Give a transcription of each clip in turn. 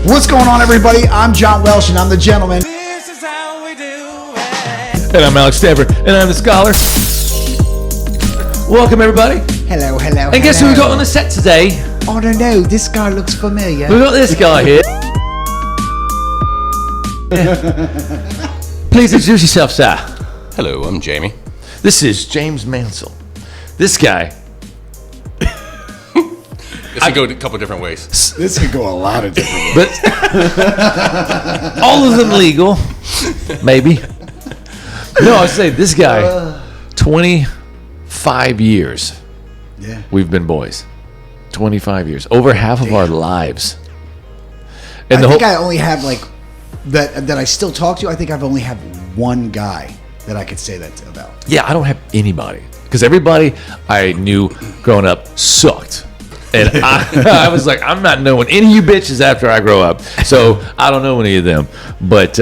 What's going on, everybody? I'm John Welsh, and I'm the gentleman. This is how we do it. And I'm Alex Stanford, and I'm the scholar. Welcome, everybody. Hello. And guess who we got on the set today? I don't know. This guy looks familiar. We got this guy here. Please introduce yourself, sir. Hello, I'm Jamie. This is James Mancil. This guy. This could go a couple different ways. This could go a lot of different ways. But all of them legal, maybe. No, I say this guy, 25 years. Yeah. We've been boys. 25 years. Over half of our lives. And I think I only have like that I still talk to. I think I've only had one guy that I could say that about. Yeah, I don't have anybody. Because everybody I knew growing up sucked. And I was like, I'm not knowing any of you bitches after I grow up. So I don't know any of them. But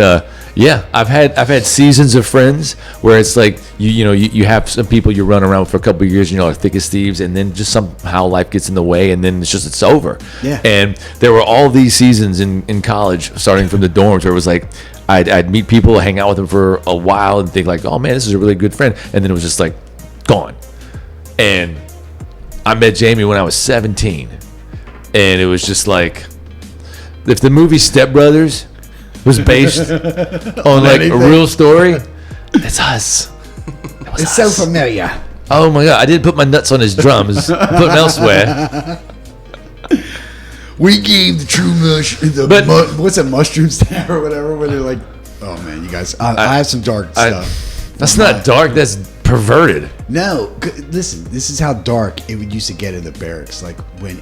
yeah, I've had seasons of friends where it's like you have some people you run around for a couple of years and you're like thick as thieves, and then just somehow life gets in the way, and then it's over. Yeah. And there were all these seasons in college, starting from the dorms, where it was like I'd meet people, hang out with them for a while, and think like, oh man, this is a really good friend, and then it was just like gone. And I met Jamie when I was 17, and it was just like, if the movie Step Brothers was based on like a real story, it's us. It's so familiar. Oh my god, I didn't put my nuts on his drums. I put them elsewhere. We gave the true what's a mushroom stab or whatever, where they're like, oh man, you guys, I have some dark stuff. That's not dark, that's perverted. No, listen, this is how dark it would used to get in the barracks. Like when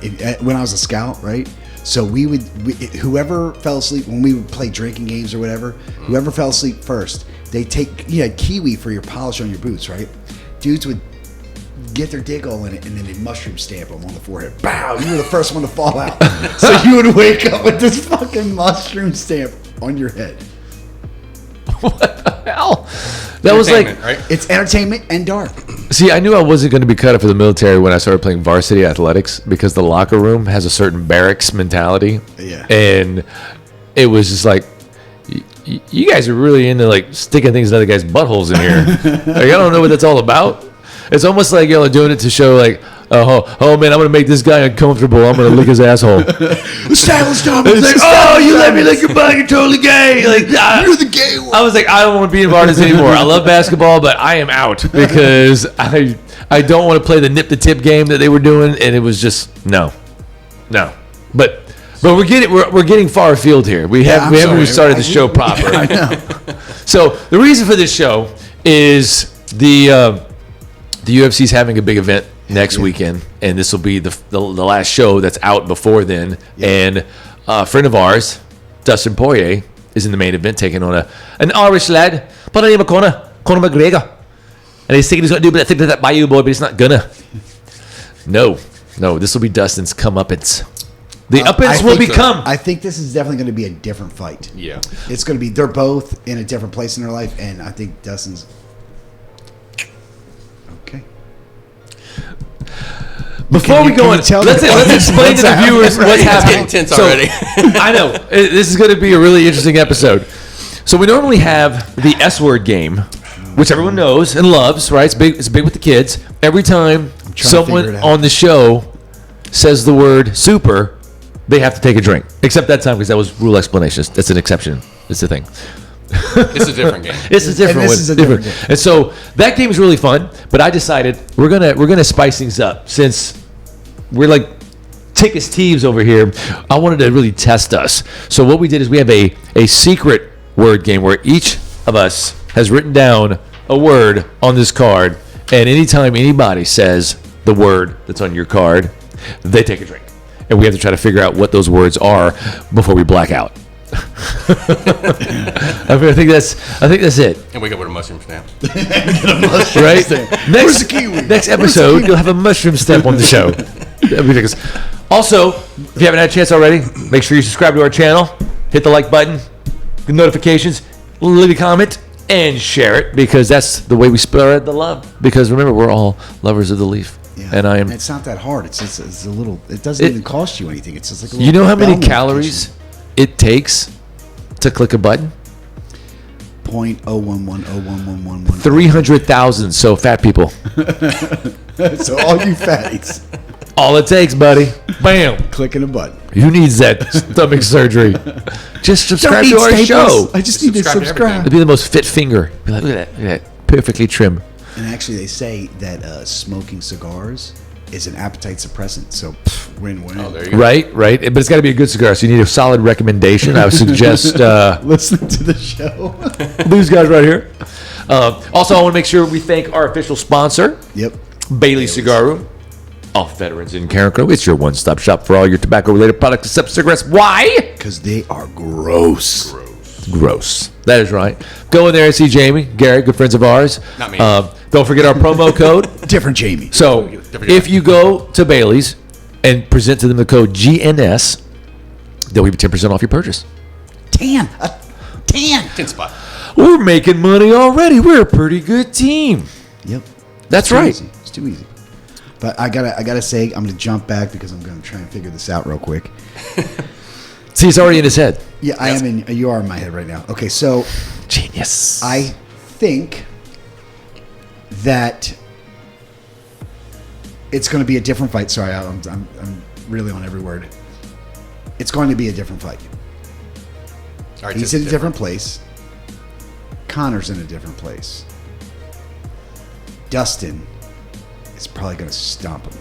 I was a scout, right? So whoever fell asleep when we would play drinking games or whatever, whoever fell asleep first, they had kiwi for your polish on your boots, right? Dudes would get their dick all in it, and then they'd mushroom stamp them on the forehead. Bow! You were the first one to fall out. So you would wake up with this fucking mushroom stamp on your head. What the hell? That was like, right? It's entertainment and dark. See, I knew I wasn't going to be cut out for the military when I started playing varsity athletics, because the locker room has a certain barracks mentality. Yeah. And it was just like, you guys are really into like sticking things in other guys' buttholes in here. Like, I don't know what that's all about. It's almost like y'all are doing it to show like, oh man, I'm gonna make this guy uncomfortable. I'm gonna lick his asshole. Establish It's like, oh, you let me lick your butt. You're totally gay. Like, you're the gay one. I was like, I don't want to be in artist anymore. I love basketball, but I am out because I don't want to play the nip the tip game that they were doing, and it was just no. But we're getting far afield here. We haven't even started the show proper. I know. So the reason for this show is the UFC's having a big event next weekend, and this will be the last show that's out before then. Yeah. And a friend of ours, Dustin Poirier, is in the main event, taking on an Irish lad by the name of Conor McGregor. And he's thinking he's going to do that thing to that Bayou boy, but he's not gonna. No, this will be Dustin's comeuppance. The uppance will become. I think this is definitely going to be a different fight. Yeah. It's going to be, they're both in a different place in their life, and I think Dustin's. Okay. Before we go on, let's explain to the viewers what's happening. It's getting tense already. I know. This is going to be a really interesting episode. So we normally have the S word game, which everyone knows and loves, right? It's big with the kids. Every time someone on the show says the word super, they have to take a drink. Except that time, because that was rule explanations. That's an exception. It's the thing. It's a different game. This is a different game. And so that game is really fun, but I decided we're gonna spice things up, since we're like tick as thieves over here. I wanted to really test us. So what we did is we have a secret word game where each of us has written down a word on this card, and anytime anybody says the word that's on your card, they take a drink. And we have to try to figure out what those words are before we black out. I think that's it. And wake up with a mushroom stamp. Right? Next episode, you'll have a mushroom stamp on the show. That'd be ridiculous. Also, if you haven't had a chance already, make sure you subscribe to our channel, hit the like button, the notifications, leave a comment, and share it, because that's the way we spread the love. Because remember, we're all lovers of the leaf. Yeah. And I am. It's not that hard. It's a little. It doesn't even cost you anything. It's just like a little. You know how many calories it takes to click a button? 0.0110111. 300,000. So fat people. So all you fatties, All it takes, buddy. Bam. clicking a button. Who needs that stomach surgery? Just subscribe to our show. I just need to Subscribe to subscribe. It'd be the most fit finger. Be like, look at that. Perfectly trim. And actually, they say that smoking cigars is an appetite suppressant. So win-win. Oh, there you go. Right. But it's got to be a good cigar. So you need a solid recommendation. I would suggest Listening to the show. these guys right here. Also, I want to make sure we thank our official sponsor, Yep. Bailey's Cigar Room. All veterans in Carencro. It's your one-stop shop for all your tobacco-related products except cigarettes. Why? Because they are gross. Gross. That is right. Go in there and see Jamie, Gary, good friends of ours. Not me. Don't forget our promo code. Different Jamie. So if you go to Bailey's and present to them the code GNS, they'll give you 10% off your purchase. 10. 10 spot. We're making money already. We're a pretty good team. Yep. That's Too right. easy. It's too easy. But I gotta say, I'm gonna jump back because I'm gonna try and figure this out real quick. See, it's already in his head. Yeah, I am in. You are in my head right now. Okay, so Genius. I think that it's going to be a different fight. Sorry, I'm really on every word. It's going to be a different fight. All right, He's just in a different place. Connor's in a different place. Dustin is probably going to stomp him.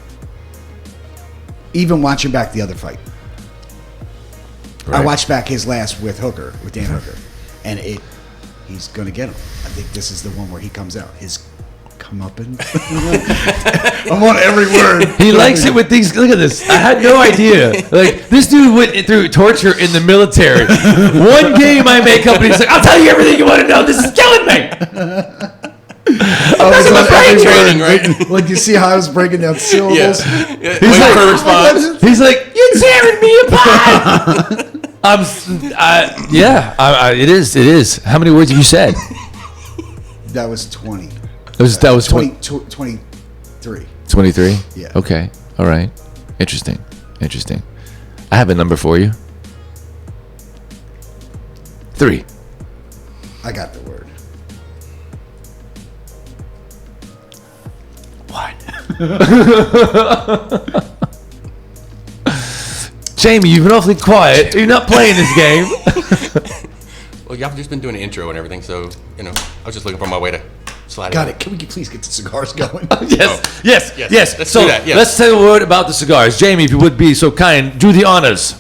Even watching back the other fight. Right. I watched back his last with Dan Hooker, and he's going to get him. I think this is the one where he comes out. His comeuppance. I'm on every word. He likes it with these. Look at this. I had no idea. Like, this dude went through torture in the military. One game I make up, and he's like, I'll tell you everything you want to know. This is killing me. That's my brain training, right? Like, you see how I was breaking down syllables? Yes. He's Waiting like, for a response. He's like, you're tearing me apart. It is. How many words have you said? That was 20. That was 20. 23. 23? Yeah. Okay. All right. Interesting. I have a number for you. 3. I got the word. Jamie, you've been awfully quiet. You're not playing this game. Well, y'all have just been doing an intro and everything, so, I was just looking for my way to slide Got in. it. Can we please get the cigars going? Yes. Let's So do that, yes. let's say a word about the cigars. Jamie, if you would be so kind, do the honors.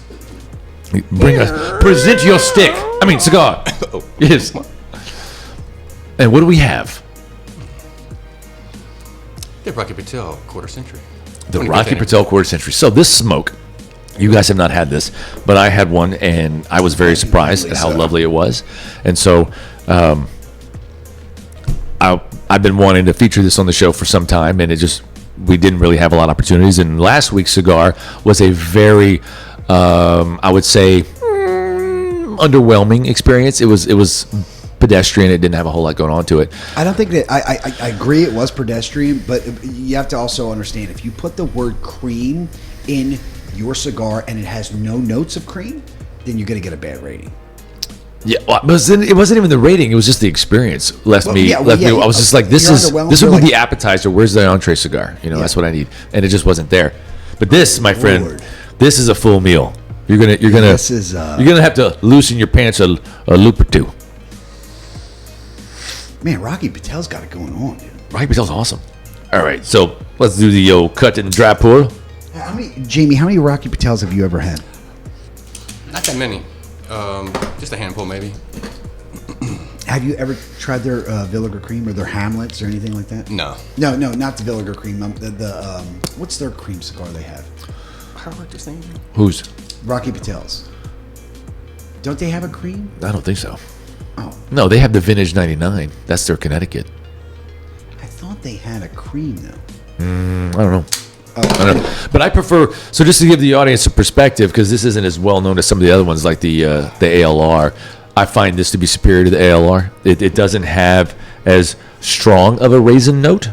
Present your stick. I mean, cigar. Oh. Yes. And what do we have? The Rocky Patel quarter century. The 20 Rocky container. Patel quarter century. So this smoke, you guys have not had this, but I had one, and I was very surprised at how lovely it was. And so I've been wanting to feature this on the show for some time, and we didn't really have a lot of opportunities. And last week's cigar was a very, I would say, underwhelming experience. It was pedestrian. It didn't have a whole lot going on to it. I don't think that I agree it was pedestrian, but you have to also understand if you put the word cream in your cigar and it has no notes of cream, then you're going to get a bad rating. Yeah, well, it wasn't even the rating. It was just the experience left me. I was just like, this would be the appetizer. Where's the entree cigar? That's what I need, and it just wasn't there. But this, my friend, Lord. this is a full meal. You're gonna have to loosen your pants a loop or two. Man, Rocky Patel's got it going on, dude. Rocky Patel's awesome. All right, so let's do the old cut and dry pour. Jamie, how many Rocky Patels have you ever had? Not that many. Just a handful, maybe. Have you ever tried their Vinegar Cream or their Hamlets or anything like that? No. No, not the Vinegar Cream. What's their cream cigar they have? How about this thing? Who's? Rocky Patel's. Don't they have a cream? I don't think so. Oh, No, they have the Vintage 99. That's their Connecticut. I thought they had a cream though. I don't know. But I prefer, so just to give the audience a perspective, because this isn't as well known as some of the other ones like the ALR, I find this to be superior to the ALR. It doesn't have as strong of a raisin note,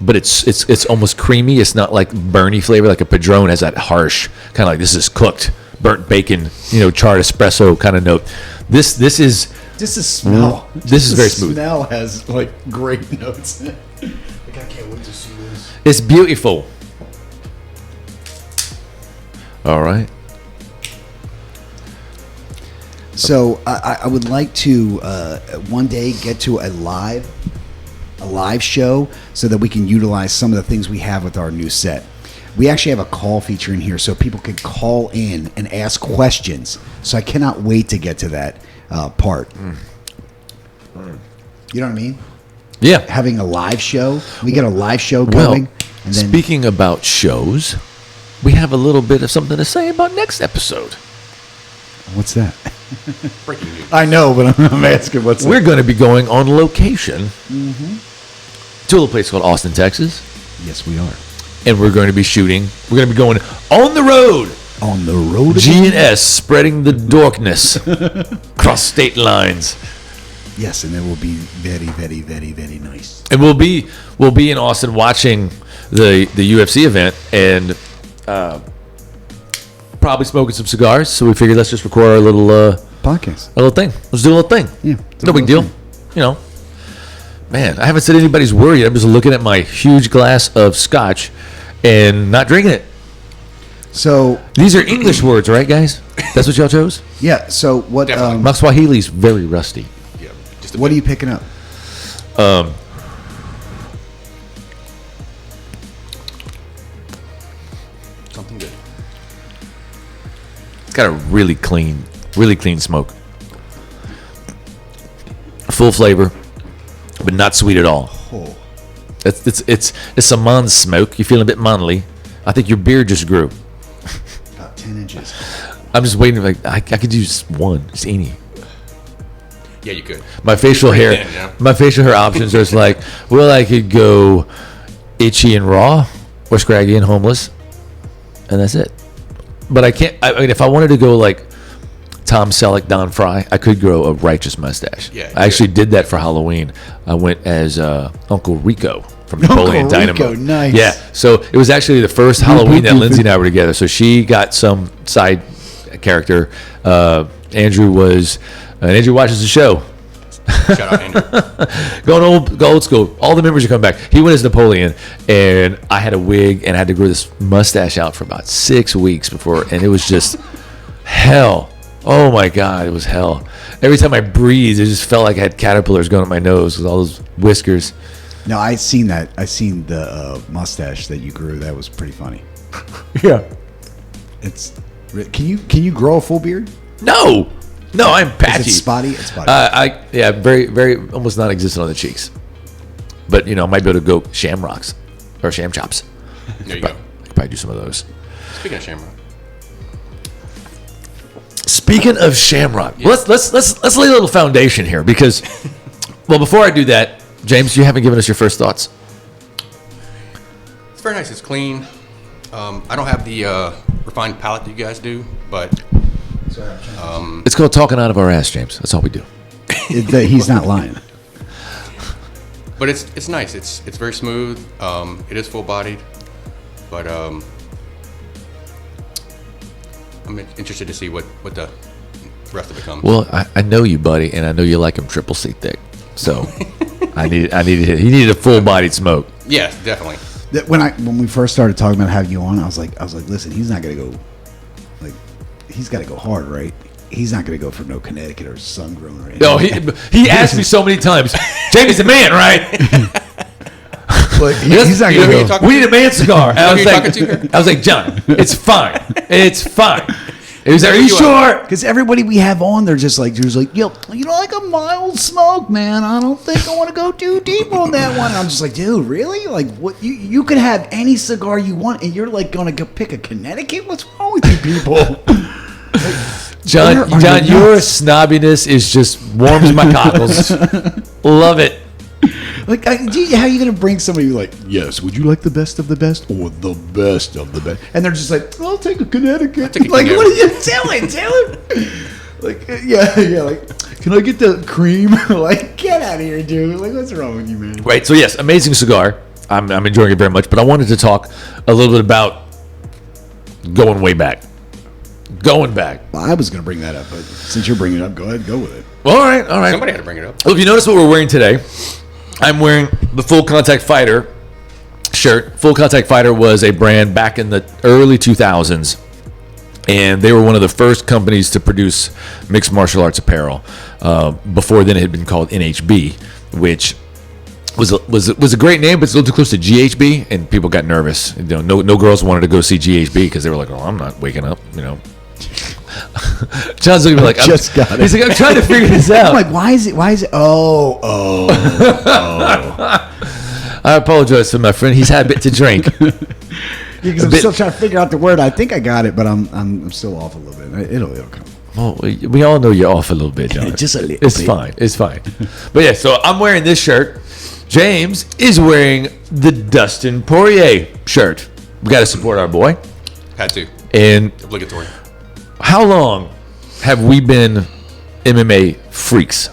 but it's almost creamy. It's not like burny flavor like a Padron has that harsh, kind of like this is cooked burnt bacon, charred espresso kind of note. This is Just the smell. This is very smooth. The smell has like great notes in it. Like, I can't wait to see this. It's beautiful. All right. So I would like to one day get to a live show so that we can utilize some of the things we have with our new set. We actually have a call feature in here so people can call in and ask questions. So I cannot wait to get to that part. You know what I mean? Yeah. Having a live show. We get a live show going. Well, speaking about shows, we have a little bit of something to say about next episode. What's that? Breaking news. I know, but I'm asking what's We're going to be going on location to a little place called Austin, Texas. Yes, we are. And we're going to be shooting. We're going to be going on the road. On the road. G&S, spreading the dorkness across state lines. Yes, and it will be very, very, very, very nice. And we'll be in Austin watching the UFC event and probably smoking some cigars. So we figured let's just record our little Podcast. a little thing. Let's do a little thing. Yeah. No big deal. Man, I haven't said anybody's word yet. I'm just looking at my huge glass of scotch and not drinking it. So These are English words, right, guys? That's what y'all chose? yeah. So what? Definitely. My Swahili's very rusty. Yeah. Just a What are bit. you picking up? Something good. It's got a really clean smoke. Full flavor, but not sweet at all. Oh, It's a man smoke. You're feeling a bit manly. I think your beard just grew. about 10 inches. I'm just waiting. Like I could use one. Just any. Yeah, you could. My facial Pretty hair. thin, yeah. My facial hair options are just like, well, I could go itchy and raw, or scraggy and homeless, and that's it. But I can't. I mean, if I wanted to go like Tom Selleck, Don Fry, I could grow a righteous mustache. Yeah, I actually did that for Halloween. I went as Uncle Rico from Napoleon Uncle Dynamo. Rico, nice. Yeah. So it was actually the first Halloween that Lindsay and I were together. So she got some side character. Andrew watches the show. Shout out Andrew. Going old school. All the members are coming back. He went as Napoleon, and I had a wig and I had to grow this mustache out for about 6 weeks before, and it was just hell. Oh my God, it was hell. Every time I breathed, it just felt like I had caterpillars going up my nose with all those whiskers. No, I seen that. I seen the mustache that you grew. That was pretty funny. Yeah. It's. Can you grow a full beard? No, I'm patchy. Is it spotty? It's spotty. Very, very, almost non-existent on the cheeks. But I might be able to go shamrocks or sham chops. There you go. I could probably do some of those. Speaking of Shamrock. Speaking of shamrock, let's lay a little foundation here because, well, before I do that, James, you haven't given us your first thoughts. It's very nice. It's clean. I don't have the refined palate that you guys do, but It's called talking out of our ass, James. That's all we do. He's not lying. but it's nice. It's very smooth. It is full bodied, but I'm interested to see what the rest of it comes. Well, I know you, buddy, and I know you like him triple C thick. So he needed a full bodied smoke. Yes, definitely. When we first started talking about having you on, I was like, listen, he's not gonna go, like, he's got to go hard, right? He's not gonna go for no Connecticut or sun grown or anything. No, he asked me so many times, Jamie's the man, right? Like, he's not You know gonna who you're go. talking We need a man cigar. And You know who you're talking to here? I was like, John, it's fine. It's fine. He was like, are you You sure? Because everybody we have on, they're just like, yo, you know, like a mild smoke, man. I don't think I want to go too deep on that one. And I'm just like, dude, really? Like, what? You could have any cigar you want, and you're like gonna go pick a Connecticut? What's wrong with you people? John, Where are John, you your nuts? snobbiness is just warms my cockles. Love it. Like, how are you gonna bring somebody like, yes, would you like the best of the best or the best of the best? And they're just like, I'll take a Connecticut. take a Like, what are Connecticut. you doing, Taylor? Like, yeah, like, can I get the cream? Like, get out of here, dude. Like, what's wrong with you, man? Right. So yes, amazing cigar. I'm enjoying it very much. But I wanted to talk a little bit about going way back. Going back. Well, I was going to bring that up, but since you're bringing it up, go ahead, go with it. All right. Somebody had to bring it up. Well, if you notice what we're wearing today, I'm wearing the Full Contact Fighter shirt. Full Contact Fighter was a brand back in the early 2000s, and they were one of the first companies to produce mixed martial arts apparel. Before then, it had been called NHB, which was a great name, but it's a little too close to GHB, and people got nervous. You know, no girls wanted to go see GHB because they were like, "Oh, I'm not waking up," you know. John's looking at me like, Just got it. He's like, I'm trying to figure this out. I'm like, why is it? Oh. I apologize to my friend. He's had a bit to drink. Because I'm still trying to figure out the word. I think I got it, but I'm still off a little bit. It'll come. Well, we all know you're off a little bit, John. Just a little It's bit. fine. It's fine. But yeah, so I'm wearing this shirt. James is wearing the Dustin Poirier shirt. We got to support our boy. Had to. And Obligatory. how long have we been MMA freaks?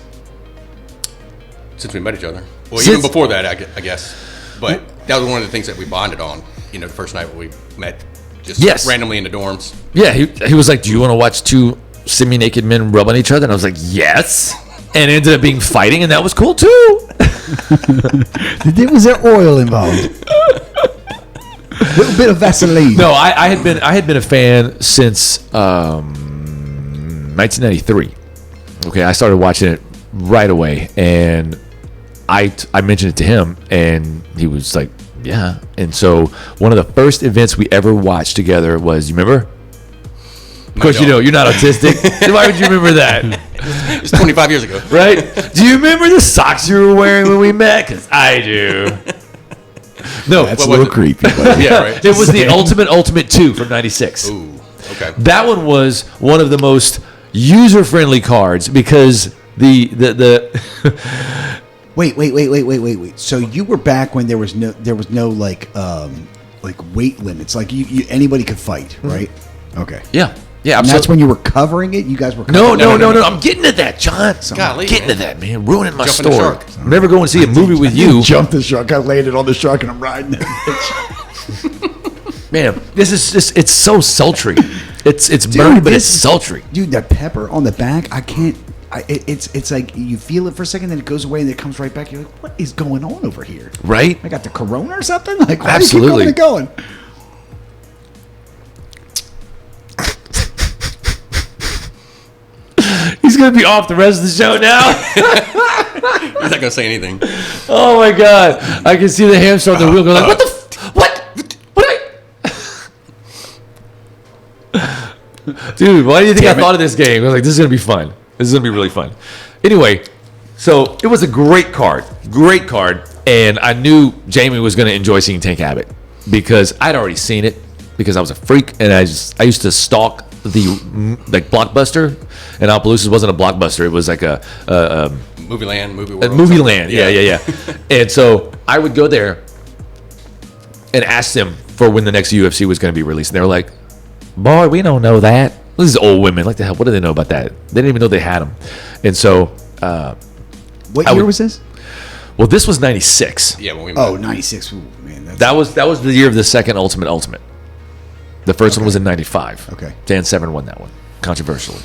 Since we met each other. Well, Since- even before that, I guess. But that was one of the things that we bonded on. You know, the first night we met, just Yes. randomly in the dorms. Yeah, he was like, "Do you want to watch two semi-naked men rub on each other?" And I was like, "Yes." And it ended up being fighting, and that was cool too. Was there oil involved? A little bit of Vaseline. No, I had been a fan since 1993. Okay, I started watching it right away, and I mentioned it to him, and he was like, "Yeah." And so one of the first events we ever watched together was, you remember? Of course, you know you're not autistic. Why would you remember that? It's 25 years ago. Right? Do you remember the socks you were wearing when we met? Because I do. No, That's What a little was it? creepy. But Yeah, right. it was the Ultimate 2 from '96. Ooh, okay. That one was one of the most user-friendly cards because the Wait. So you were back when there was no like weight limits. Like you anybody could fight, right? Okay. yeah. Yeah, And absolutely. that's when you were covering it. You guys were No, covering no. I'm getting to that, John. Golly, I'm getting to man. that, man. Ruining my Jumping the story. shark. I'm never going to see a movie with you. Jumped the shark. I landed on the shark and I'm riding it. Man, this is just, it's so sultry. It's burnt, but it's sultry. Dude, that pepper on the back, I can't. It's like you feel it for a second, then it goes away, and then it comes right back. You're like, what is going on over here? Right? I got the corona or something? Like, why Absolutely. do you keep going and going? He's going to be off the rest of the show now. He's not going to say anything. Oh, my God. I can see the hamster on the wheel going like, what the what? Dude, why do you think I thought of this game? I was like, this is going to be fun. This is going to be really fun. Anyway, so it was a great card. And I knew Jamie was going to enjoy seeing Tank Abbott because I'd already seen it because I was a freak. And I used to stalk the Blockbuster. And Opelousas wasn't a Blockbuster. It was like a Movie Land, Movie World. Movie Land. Yeah. And so I would go there and ask them for when the next UFC was going to be released. And they were like, boy, we don't know that. This is old women. Like the hell, what do they know about that? They didn't even know they had them. And so, What year was this? well, this was '96. Yeah, when we met. Oh, 96. Ooh, man, that's, That was the year of the second Ultimate. The first one was in '95. Okay. Dan Severn won that one, controversially.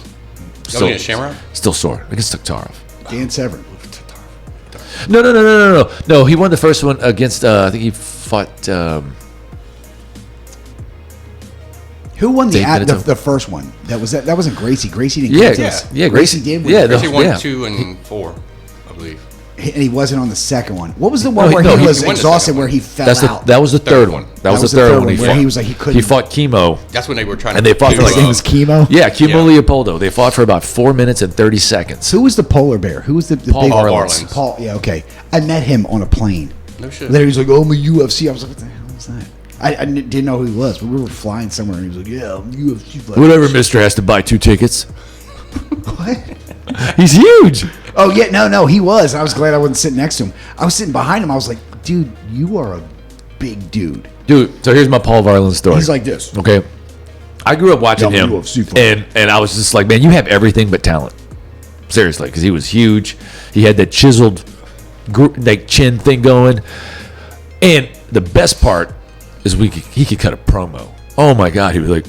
Oh, yeah, Shamrock? Still sore against Toktarov. Dan Severn. No, he won the first one against. I think he fought. Who won Dave Benito. the first one? That wasn't Gracie. Gracie didn't Yeah, come to us. yeah, Gracie Gracie- did. win yeah, the Actually, first won Yeah. 2 and 4, I believe. one. And he wasn't on the second one. What was the one No, where no, he he was won the exhausted, second where one. he fell out? That was the third one. That was the third one. where he was like he couldn't. He fought Chemo. That's when they were trying And to they fought do, for like- His name was Chemo. Yeah, Chemo Yeah. Leopoldo. They fought for about 4 minutes and 30 seconds. Who was the polar bear? Who was the Paul big Arlen's. Paul? Yeah, okay. I met him on a plane. No shit. Then he was like, "Oh, I'm a UFC." I was like, "What the hell is that?" I didn't know who he was, but we were flying somewhere, and he was like, "Yeah, I'm UFC." fighter." Whatever, mister has to buy 2 tickets. What? He's huge. Oh yeah, no, he was. I was glad I wasn't sitting next to him. I was sitting behind him. I was like, "Dude, you are a big dude." Dude, so here's my Paul Varlin story. He's like this. Okay. I grew up watching Yeah, I'm him, a UFC fighter. and I was just like, man, you have everything but talent. Seriously, because he was huge. He had that chiseled like chin thing going. And the best part is he could cut a promo. Oh my God, he was like,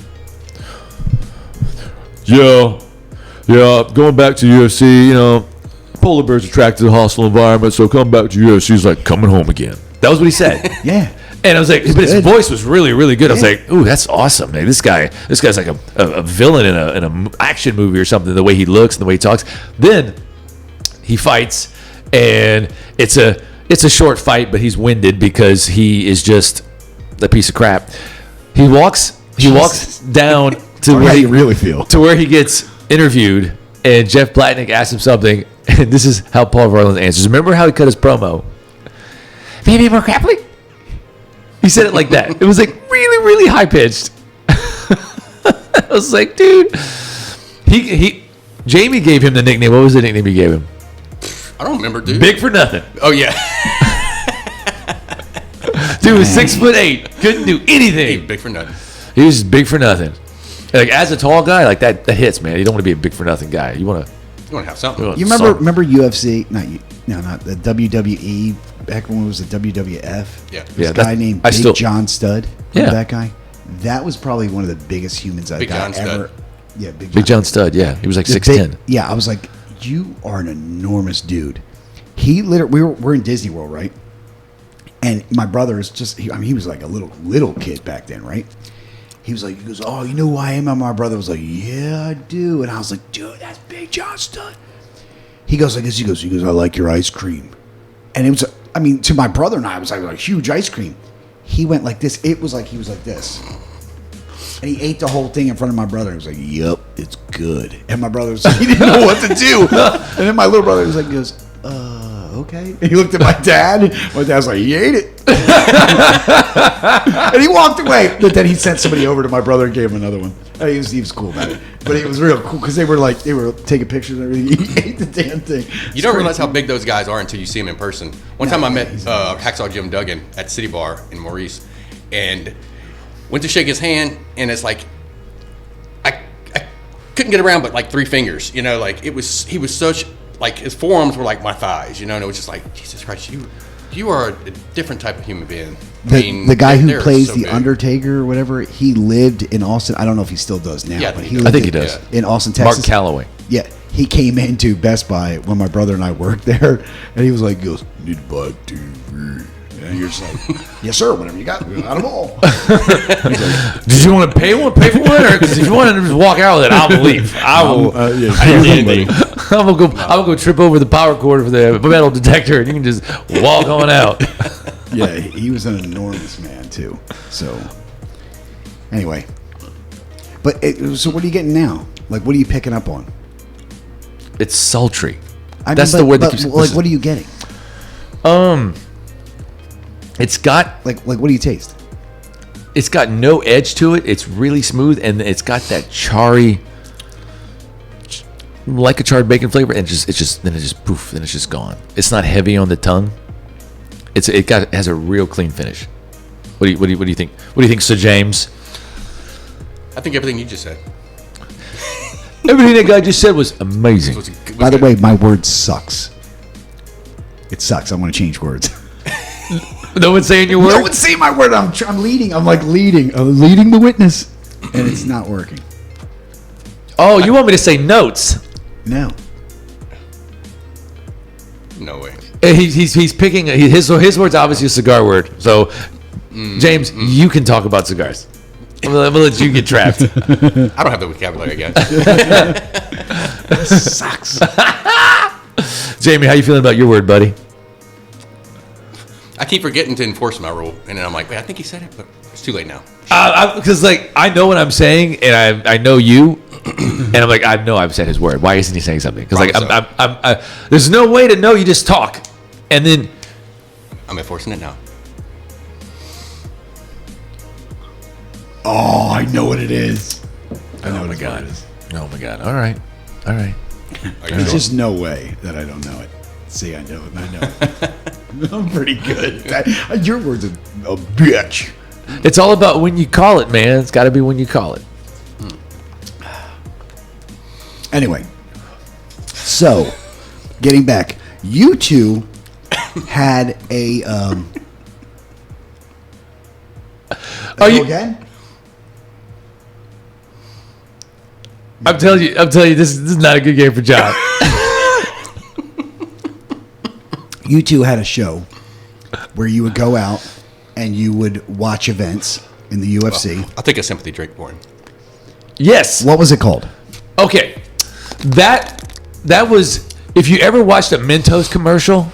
yeah, going back to UFC, polar bears attracted to the hostile environment, so coming back to UFC is like coming home again. That was what he said. Yeah. And I was like, but his voice was really, really good. I was like, ooh, that's awesome, man. This guy's like a villain in an action movie or something, the way he looks and the way he talks. Then he fights, and it's a short fight, but he's winded because he is just a piece of crap. He walks down to How where you really feel. to where he gets interviewed, and Jeff Blatnick asks him something, and this is how Paul Verlaine answers. Remember how he cut his promo? Maybe more crappily? He said it like that. It was like really, really high pitched. I was like, dude. Jamie gave him the nickname. What was the nickname he gave him? I don't remember, dude. Big for nothing. Oh yeah. Dude was 6'8", couldn't do anything. Big for nothing. He was just big for nothing. Like as a tall guy, like that hits, man. You don't want to be a big for nothing guy. You want to have something. You remember UFC? Not the WWE. Back when it was the WWF. Yeah. This guy named Big John Studd. Remember that guy? That was probably one of the biggest humans I got ever. Yeah, Big John Studd. Yeah, he was like 6'10". Yeah, I was like, you are an enormous dude. He literally, we're in Disney World, right? And my brother is just, he was like a little kid back then, right? He goes, oh, you know who I am? And my brother was like, yeah, I do. And I was like, dude, that's Big John Studd. He goes like this. He goes, I like your ice cream. And it was, to my brother and I, it was like huge ice cream. He went like this. It was like he was like this. And he ate the whole thing in front of my brother. He was like, yep, it's good. And my brother was like, he didn't know what to do. And then my little brother was like, okay. And he looked at my dad. My dad was like, he ate it. And he walked away. But then he sent somebody over to my brother and gave him another one. And he was cool about it. But it was real cool because they were taking pictures and everything. He ate the damn thing. You don't realize how big those guys are until you see them in person. One time I met Hacksaw Jim Duggan at City Bar in Maurice, and went to shake his hand, and it's like I couldn't get around but like 3 fingers. He was such, like his forearms were like my thighs, and it was just like, Jesus Christ, you are a different type of human being. The guy who plays the Undertaker or whatever, he lived in Austin. I don't know if he still does now. Yeah, but I think he does. In Austin, Texas. Mark Calloway. Yeah, he came into Best Buy when my brother and I worked there, and he was like, "Need to buy TV." And you're just like, "Yes, sir. Whatever you got, we got them all." Did you want to pay for one, because if you want to just walk out with it, I'll leave. I will. I'm gonna go trip over the power cord for the metal detector, and you can just walk on out. Yeah, he was an enormous man too. So, anyway, so what are you getting now? Like, what are you picking up on? It's sultry. That's the word that keeps. Like, what are you getting? It's got like what do you taste? It's got no edge to it. It's really smooth, and it's got that charry, like a charred bacon flavor, and then it's just gone. It's not heavy on the tongue. It has a real clean finish. What do you think? What do you think, Sir James? I think everything you just said. Everything that guy just said was amazing. By the way, my word sucks. It sucks. I want to change words. No one's saying your word? No one's saying my word. I'm leading. I'm leading the witness, and it's not working. Oh, you want me to say notes? No. No way. He's picking his word's obviously a cigar word. So, James, you can talk about cigars. I'm gonna let you get trapped. I don't have the vocabulary, I guess. This sucks. Jamie, how you feeling about your word, buddy? I keep forgetting to enforce my rule, and then I'm like, wait, I think he said it, but it's too late now. Because I know what I'm saying, and I know you, and I'm like, I know I've said his word. Why isn't he saying something? Because I'm there's no way to know. You just talk, and then I'm enforcing it now. Oh, I know what it is. I know oh what my it god! is. Oh my god! All right. There's just no way that I don't know it. See, I know it. I know it. I'm pretty good. Your word's a bitch. It's all about when you call it, man. It's got to be when you call it. Anyway, so getting back, you two had a. Are you again? I'm telling you, this is not a good game for John. You two had a show where you would go out and you would watch events in the UFC. I'll take a sympathy drink for him. Yes. What was it called? Okay. That was, if you ever watched a Mentos commercial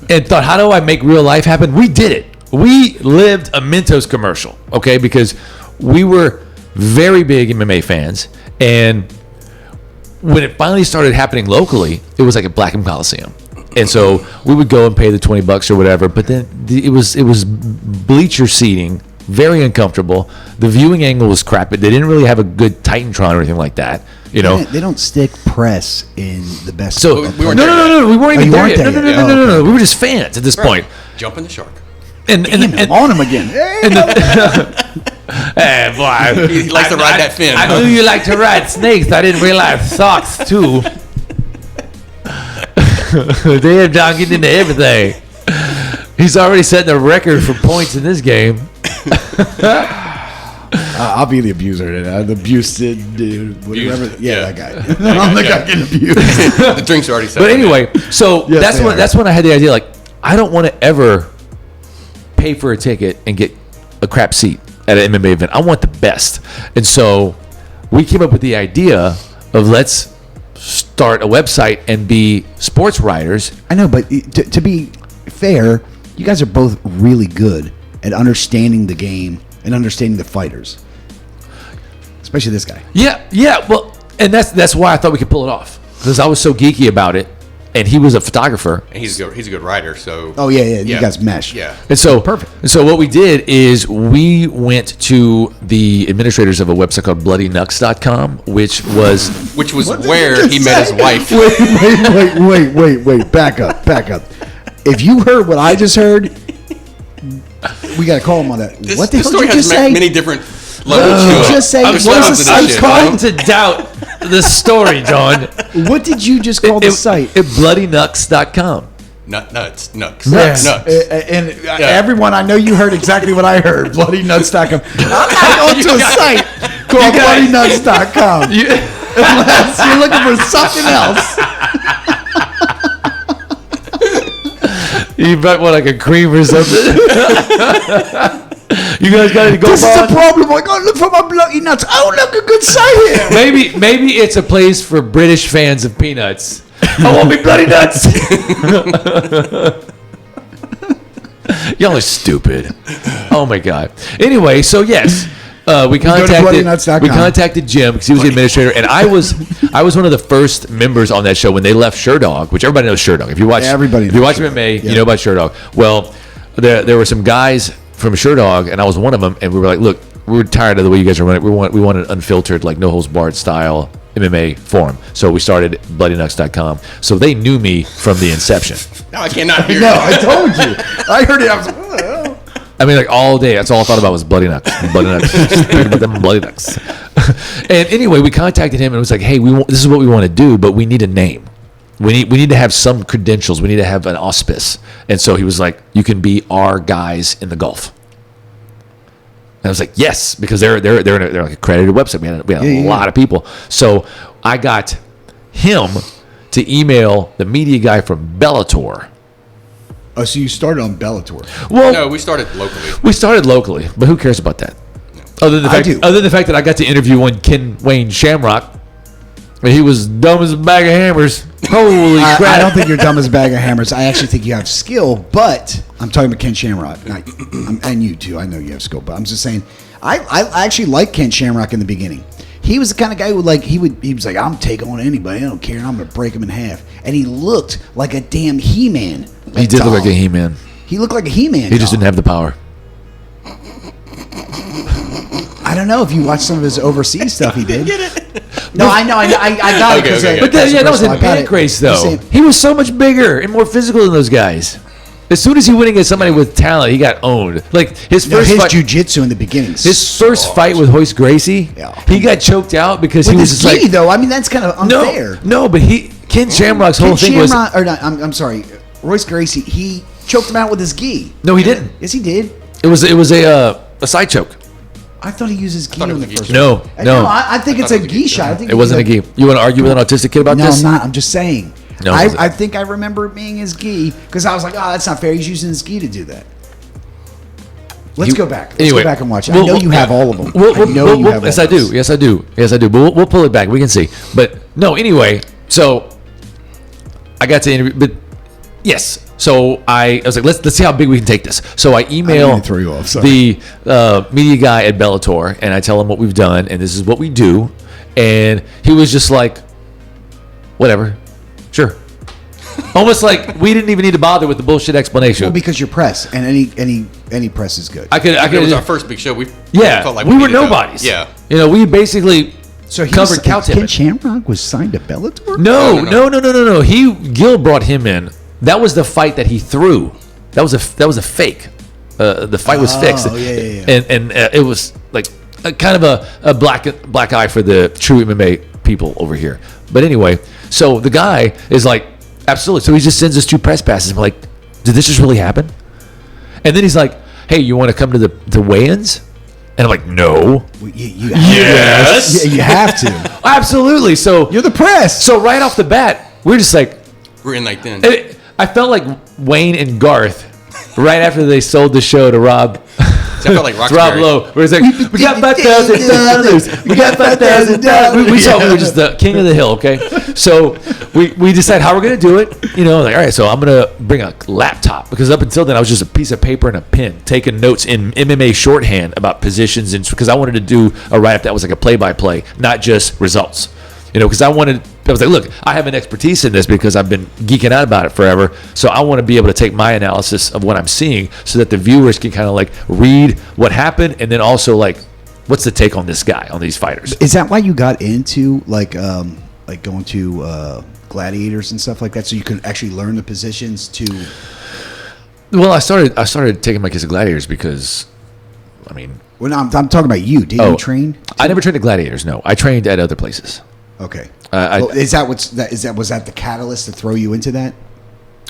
and thought, how do I make real life happen? We did it. We lived a Mentos commercial, okay? Because we were very big MMA fans. And when it finally started happening locally, it was like at Blackham Coliseum. And so we would go and pay the $20 or whatever, but then it was bleacher seating, very uncomfortable. The viewing angle was crap. They didn't really have a good Titantron or anything like that. You know, They don't stick press in the best. so we weren't there no, we weren't even you there weren't yet. there No, yet. no. We were just fans at this point. Jumping the shark. And on him again. hey, boy, He likes to ride that fin. I knew you like to ride snakes. I didn't realize socks too. Damn, John getting into everything. He's already setting a record for points in this game. I'll be the abuser. The abused dude, whatever. Yeah, Yeah. that guy. I'm the guy getting abused. The drinks are already set. But anyway, so Yes, that's when I had the idea. Like, I don't want to ever pay for a ticket and get a crap seat at an MMA event. I want the best. And so we came up with the idea of let's start a website and be sports writers. I know, but to be fair, you guys are both really good at understanding the game and understanding the fighters, especially this guy. Yeah. Well, and that's why I thought we could pull it off, because I was so geeky about it, and he was a photographer. And he's a good writer, so. Oh yeah. You guys mesh. Yeah. And so Perfect. And so what we did is we went to the administrators of a website called BloodyNucks.com, which was where he met his wife. Wait. Back up. If you heard what I just heard, we got to call him on that. What the This hell story did you has just say? many different levels to it. Just say, There's what levels is to the this site shit, called? bro. to doubt the story, John. What did you just call the site? BloodyNucks.com. Nuts. Yes. And everyone, I know you heard exactly what I heard. BloodyNuts.com. I'm not going to a site called BloodyNuts.com unless you're looking for something else. You might want like a cream or something. You guys got to go. This is the problem. I got to look for my Bloody Nuts. Oh, look, a good site here. Maybe it's a place for British fans of peanuts. I want me bloody nuts. Y'all are stupid. Oh my god. Anyway, so yes, we contacted Jim because he was the administrator, and I was one of the first members on that show when they left Sherdog, which everybody knows Sherdog. If you watch MMA, you know about Sherdog. Well, there were some guys from Sherdog, and I was one of them, and we were like, look, we're tired of the way you guys are running. We want an unfiltered, like no holds barred style MMA forum. So we started BloodyNucks.com. So they knew me from the inception. Now I cannot hear No, you. I told you. I heard it. I was like, oh. I mean, like all day. That's all I thought about was Bloody Nucks. Bloody Nucks. Think about them Bloody Nucks. And anyway, we contacted him and it was like, hey, this is what we want to do, but we need a name. We need to have some credentials. We need to have an auspice. And so he was like, you can be our guys in the Gulf. And I was like, yes, because they're like an accredited website. We had a lot of people. So I got him to email the media guy from Bellator. Oh, so you started on Bellator. Well, No, we started locally. we started locally, but who cares about that? Other than the fact that I got to interview one Ken Wayne Shamrock, and he was dumb as a bag of hammers. Holy crap! I don't think you're dumb as a bag of hammers. I actually think you have skill, but I'm talking about Ken Shamrock, and you too. I know you have skill, but I'm just saying, I actually liked Ken Shamrock in the beginning. He was the kind of guy who he was like, I'm taking on anybody. I don't care. I'm gonna break him in half. And he looked like a damn He-Man. He did look like a He-Man. He looked like a He-Man. He just didn't have the power. I don't know if you watched some of his overseas stuff. He did. No, I know. I got it. Okay. But that was in Pancrase, though. He was so much bigger and more physical than those guys. As soon as he went against somebody with talent, he got owned. Like his jiu-jitsu in the beginning. His first fight with Royce Gracie, he got choked out because he was just like, though. I mean, that's kind of unfair. No, but Ken Shamrock's whole thing was, or not, I'm sorry, Royce Gracie. He choked him out with his gi. No, he didn't. Yes, he did. It was a side choke. I thought he uses ghee thought it on was the a ghee first shot. one. No. I think it's thought a it was a ghee ghee shot. I think It wasn't a ghee. You want to argue with an autistic kid about No, this? I'm not. I'm just saying. No, it wasn't. I think I remember it being his ghee because I was like, oh, that's not fair. He's using his ghee to do that. Let's go back. Let's Anyway, go back and watch it. I know you have all of them. I know you have all yes, I do. those. Yes, I do. Yes, I do. But we'll pull it back. We can see. But no, anyway, so I got to interview. But yes, so I was like, let's see how big we can take this. So I email mean to throw you off, sorry. the media guy at Bellator, and I tell him what we've done, and this is what we do. And he was just like, whatever, sure. Almost like we didn't even need to bother with the bullshit explanation. Well, because you're press, and any press is good. I could. It was our first big show. We felt like we were needed to- nobodies. Yeah. You know, we basically So he covered was, cow Ken tipping. Shamrock was signed to Bellator? No. No. Gil brought him in. That was the fight that he threw. That was a fake. The fight was fixed. yeah. And it was like a kind of a black eye for the true MMA people over here. But anyway, so the guy is like, absolutely. So he just sends us 2 press passes. I'm like, did this just really happen? And then he's like, hey, you want to come to the weigh-ins? And I'm like, no. Well, you Yes. Yeah, you have to. Absolutely. So You're the press. So right off the bat, we're just like, We're in like then. I felt like Wayne and Garth right after they sold the show to Rob. I felt like Rob Roxbury. Lowe, where he's like, we got $5,000. We got $5,000. We thought we were just the king of the hill, okay? So we decide how we're going to do it. You know, like, all right, so I'm going to bring a laptop because up until then I was just a piece of paper and a pen taking notes in MMA shorthand about positions and because I wanted to do a write-up that was like a play-by-play, not just results. You know, because I was like, look, I have an expertise in this because I've been geeking out about it forever. So I want to be able to take my analysis of what I'm seeing so that the viewers can kind of like read what happened and then also like, what's the take on this guy, on these fighters? Is that why you got into like going to gladiators and stuff like that, so you could actually learn the positions to? Well, I started taking my kids to gladiators because, I mean, Well, no, I'm talking about you. Did you train? I never trained at gladiators. No, I trained at other places. Okay. Well, was that the catalyst to throw you into that?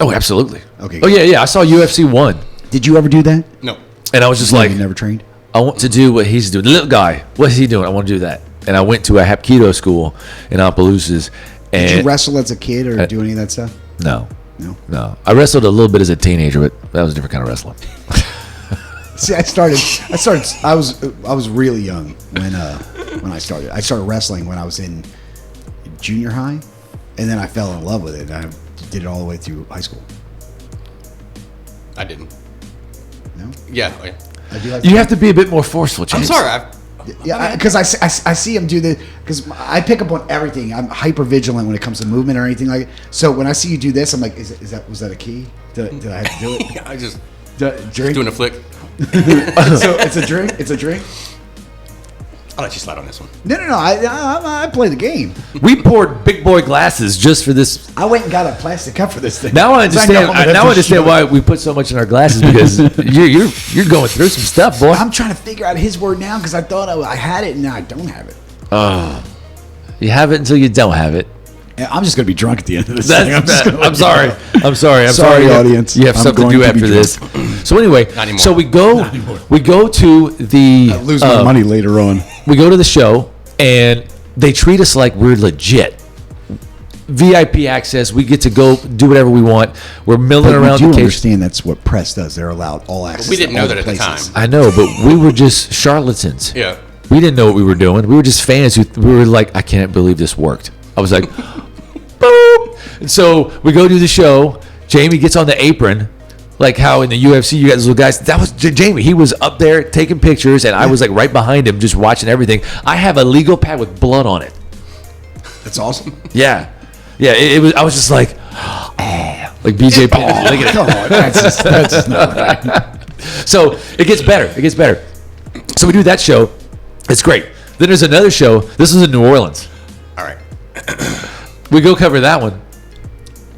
Oh, absolutely. Okay. Oh yeah. I saw UFC 1, Did you ever do that? No. and I was just No, like, you never trained. I want to do what he's doing. The little guy, what's he doing? I want to do that. And I went to a Hapkido school in Opelousas. And Did you wrestle as a kid or do any of that stuff? No. No. I wrestled a little bit as a teenager, but that was a different kind of wrestling. See, I was really young when I started. I started wrestling when I was in junior high, and then I fell in love with it. And I did it all the way through high school. I didn't. No, Yeah. Oh, yeah. I do. You have to be a bit more forceful, I'm James. sorry. Yeah, because I see him do this because I pick up on everything. I'm hyper vigilant when it comes to movement or anything like it. So when I see you do this, I'm like, was that a key? Did I have to do it? I just Drink? doing a flick. So it's a drink. It's a drink. I'll let you slide on this one. No. I play the game. We poured big boy glasses just for this. I went and got a plastic cup for this thing. Now I 'Cause understand. know I'm gonna Now I have to understand shoot. why we put so much in our glasses because you're going through some stuff, boy. I'm trying to figure out his word now because I thought I had it and now I don't have it. You have it until you don't have it. And I'm just gonna be drunk at the end of this thing. I'm sorry. I'm sorry. Sorry, audience. You have I'm something to going do to be after this. So anyway, Not anymore. so we go to the I lose my money later on. we go to the show and they treat us like we're legit. VIP access. We get to go do whatever we want. We're milling But around you the do cage. understand that's what press does. They're allowed all access. We didn't to know all that the at the places. time. I know, but we were just charlatans. Yeah. We didn't know what we were doing. We were just fans who we were like, I can't believe this worked. I was like, boop. And so we go do the show. Jamie gets on the apron, like how in the UFC you got those little guys. That was Jamie. He was up there taking pictures, and I was like right behind him, just watching everything. I have a legal pad with blood on it. That's awesome. Yeah, It was. I was just like, like BJ Penn. Look at it. Come on, that's just not right. So it gets better. It gets better. So we do that show. It's great. Then there's another show. This is in New Orleans. All right. We go cover that one.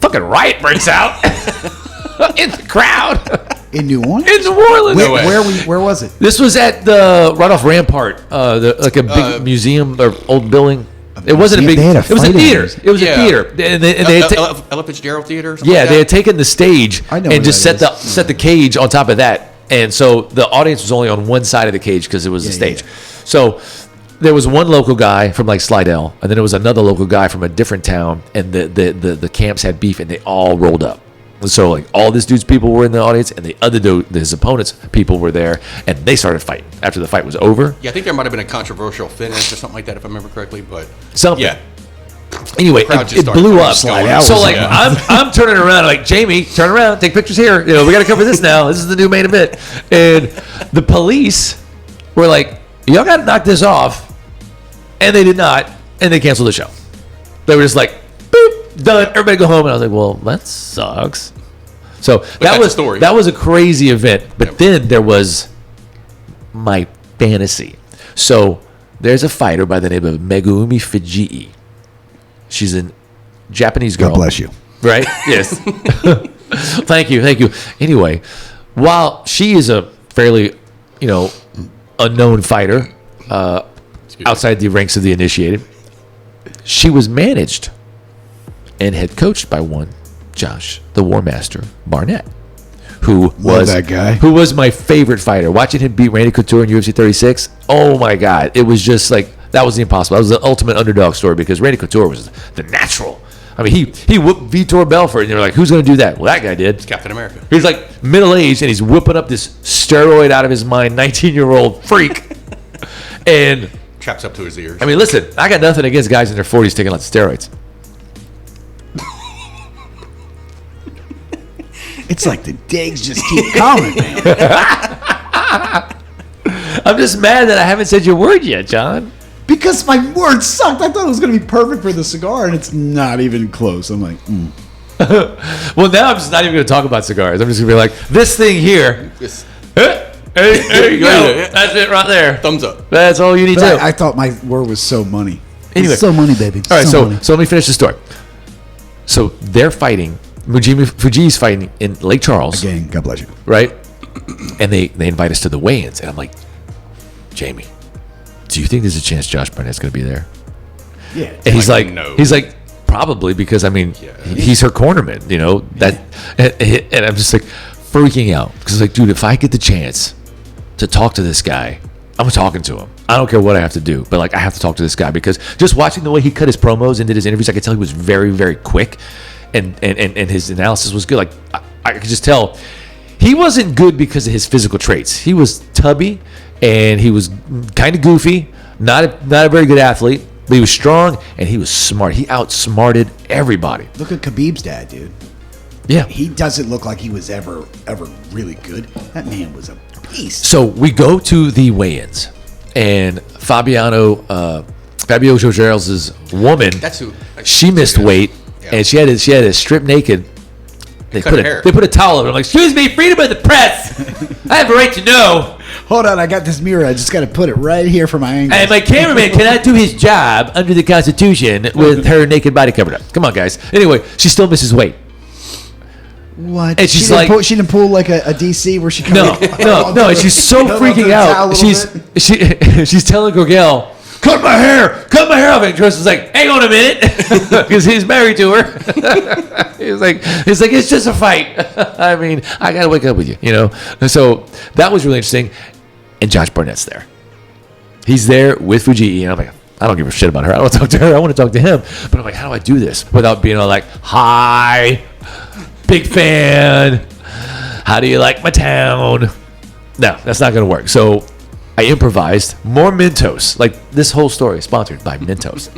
Fucking riot breaks out in the crowd In New Orleans. in New Orleans. No way. Where was it? This was at the right off Rampart, like a big museum or old building. It wasn't a big. museum? They had a It was a fight in theater. it. It was a theater, and they had Ella Fitzgerald Theater. Or something yeah, like they that? had taken the stage I know and where just that set the cage on top of that, And so the audience was only on one side of the cage because it was the stage. Yeah. So there was one local guy from like Slidell, and then there was another local guy from a different town, and the camps had beef, and they all rolled up. So like all this dude's people were in the audience, and the other dude, his opponent's people were there, and they started fighting. After the fight was over, Yeah, I think there might have been a controversial finish or something like that, if I remember correctly. But something. yeah, Anyway, crowd just it started blew fucking up. going. So was- like I'm turning around like, Jamie, turn around, take pictures here. You know, we got to cover this now. This is the new main event. And the police were like, y'all got to knock this off, and they did not, and they canceled the show. They were just like, boop, done. Everybody go home. And I was like, well, that sucks. So that's the story. that was a crazy event. But then there was my fantasy. So there's a fighter by the name of Megumi Fujii. She's a Japanese girl. God bless you. Right? Yes. Thank you. Anyway, while she is a fairly, unknown fighter outside the ranks of the initiated, she was managed and head coached by one Josh, the War Master Barnett, who was that guy. who was my favorite fighter. Watching him beat Randy Couture in UFC 36, oh my God, it was just like that was the impossible. That was the ultimate underdog story because Randy Couture was the natural. I mean, he whooped Vitor Belfort, and they're like, who's going to do that? Well, that guy did. it's Captain America. He's like middle-aged, and he's whipping up this steroid out of his mind, 19-year-old freak. And Traps up to his ears. I mean, listen, I got nothing against guys in their 40s taking lots of steroids. It's like the digs just keep coming, man. I'm just mad that I haven't said your word yet, John. Because my word sucked. I thought it was going to be perfect for the cigar, and it's not even close. I'm like, Well, now I'm just not even going to talk about cigars. I'm just going to be like, this thing here. Just Hey, there you go. That's it right there. thumbs up. That's all you need to But do. I thought my word was so money. Anyway. It's so money, baby. All right, so money. let me finish the story. So they're fighting. Fujii's fighting in Lake Charles, Again, God bless you. right? And they invite us to the weigh-ins, and I'm like, Jamie, do you think there's a chance Josh Barnett's going to be there? Yeah. And he's Like, like, no. he's like, probably because I mean, he's her cornerman, that, and I'm just like freaking out because like, dude, if I get the chance to talk to this guy, I'm talking to him. I don't care what I have to do, but like I have to talk to this guy because just watching the way he cut his promos and did his interviews, I could tell he was very, very quick, and his analysis was good. Like I could just tell he wasn't good because of his physical traits. He was tubby and he was kind of goofy, not a very good athlete, but he was strong and he was smart. He outsmarted everybody. Look at Khabib's dad, dude. Yeah. He doesn't look like he was ever really good. That man was a beast. So we go to the weigh-ins, and Fabio Jorgel's woman, That's who. she missed weight, Yeah. and she had to strip naked. They cut put her hair. they put a towel over. I'm like, excuse me, freedom of the press. I have a right to know. Hold on, I got this mirror. I just got to put it right here for my angle. And my cameraman cannot do his job under the Constitution with her naked body covered up. Come on, guys. Anyway, she still misses weight. What? And she's like- she didn't pull like a DC where she No. And she's so freaking out. She's telling Gorgel, cut my hair off. And Chris was like, hang on a minute, because he's married to her. he's like, it's just a fight. I mean, I gotta wake up with you, And so that was really interesting. And Josh Barnett's there. He's there with Fujii, and I'm like, I don't give a shit about her. I don't want to talk to her. I want to talk to him. But I'm like, how do I do this without being all like, hi, big fan. How do you like my town? No, that's not going to work. So I improvised more Mentos. Like this whole story is sponsored by Mentos.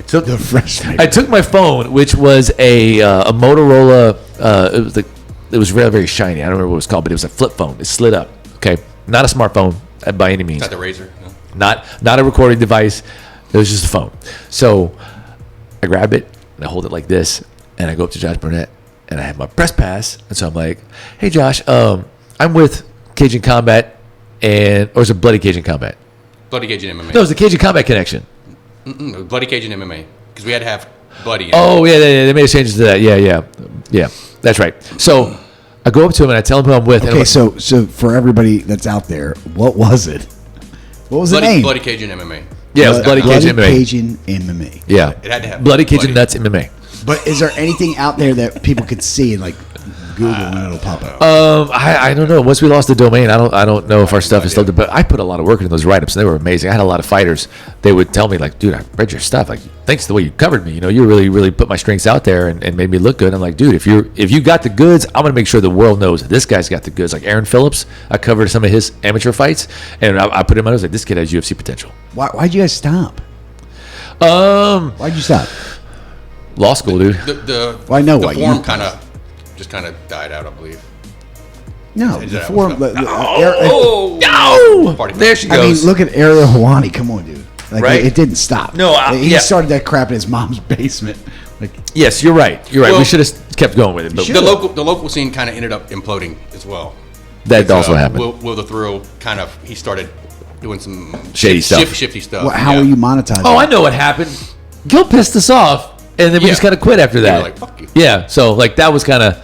the fresh. I took my phone, which was a Motorola. It was very, very shiny. I don't remember what it was called, but it was a flip phone. It slid up. Okay, not a smartphone by any means. Not the razor. No. Not a recording device. It was just a phone. So I grab it and I hold it like this, and I go up to Josh Barnett, and I have my press pass, and so I'm like, "Hey Josh, I'm with Cajun Combat, or is it Bloody Cajun Combat? Bloody Cajun MMA. No, it's the Cajun Combat Connection. Bloody Cajun MMA. Because we had to have Bloody. Oh yeah, they made changes to that. Yeah, that's right. So I go up to him and I tell him who I'm with. and I'm Okay, like, so for everybody that's out there, what was it? What was the name? Bloody Cajun MMA. yeah, it was Bloody Cajun MMA. Cajun MMA. Yeah, It had to have Bloody Cajun Bloody. Nuts MMA. But is there anything out there that people could see and like Google and it'll pop up. I don't know. Once we lost the domain, I don't know if our stuff is still there. But I put a lot of work into those write-ups, and they were amazing. I had a lot of fighters. They would tell me like, dude, I read your stuff. Like, thanks to the way you covered me. You know, you really put my strengths out there and made me look good. I'm like, dude, if you got the goods, I'm gonna make sure the world knows this guy's got the goods. Like Aaron Phillips, I covered some of his amateur fights, and I put him on. I was like, this kid has UFC potential. Why'd you guys stop? Why'd you stop? Law school, dude. The form kind of died out, I believe. No, the forum. There she goes. I mean, look at Ariel Hawani. Come on, dude. Like, right? It didn't stop. No, he started that crap in his mom's basement. Like, yes, you're right. Well, we should have kept going with it. But the local scene kind of ended up imploding as well. That also happened. Will the Thrill he started doing some shady stuff, shifty stuff. Well, how are you monetizing? Oh, I know what happened. Gil pissed us off. And then we just kind of quit after that. Like, fuck you. Yeah, so like that was kind of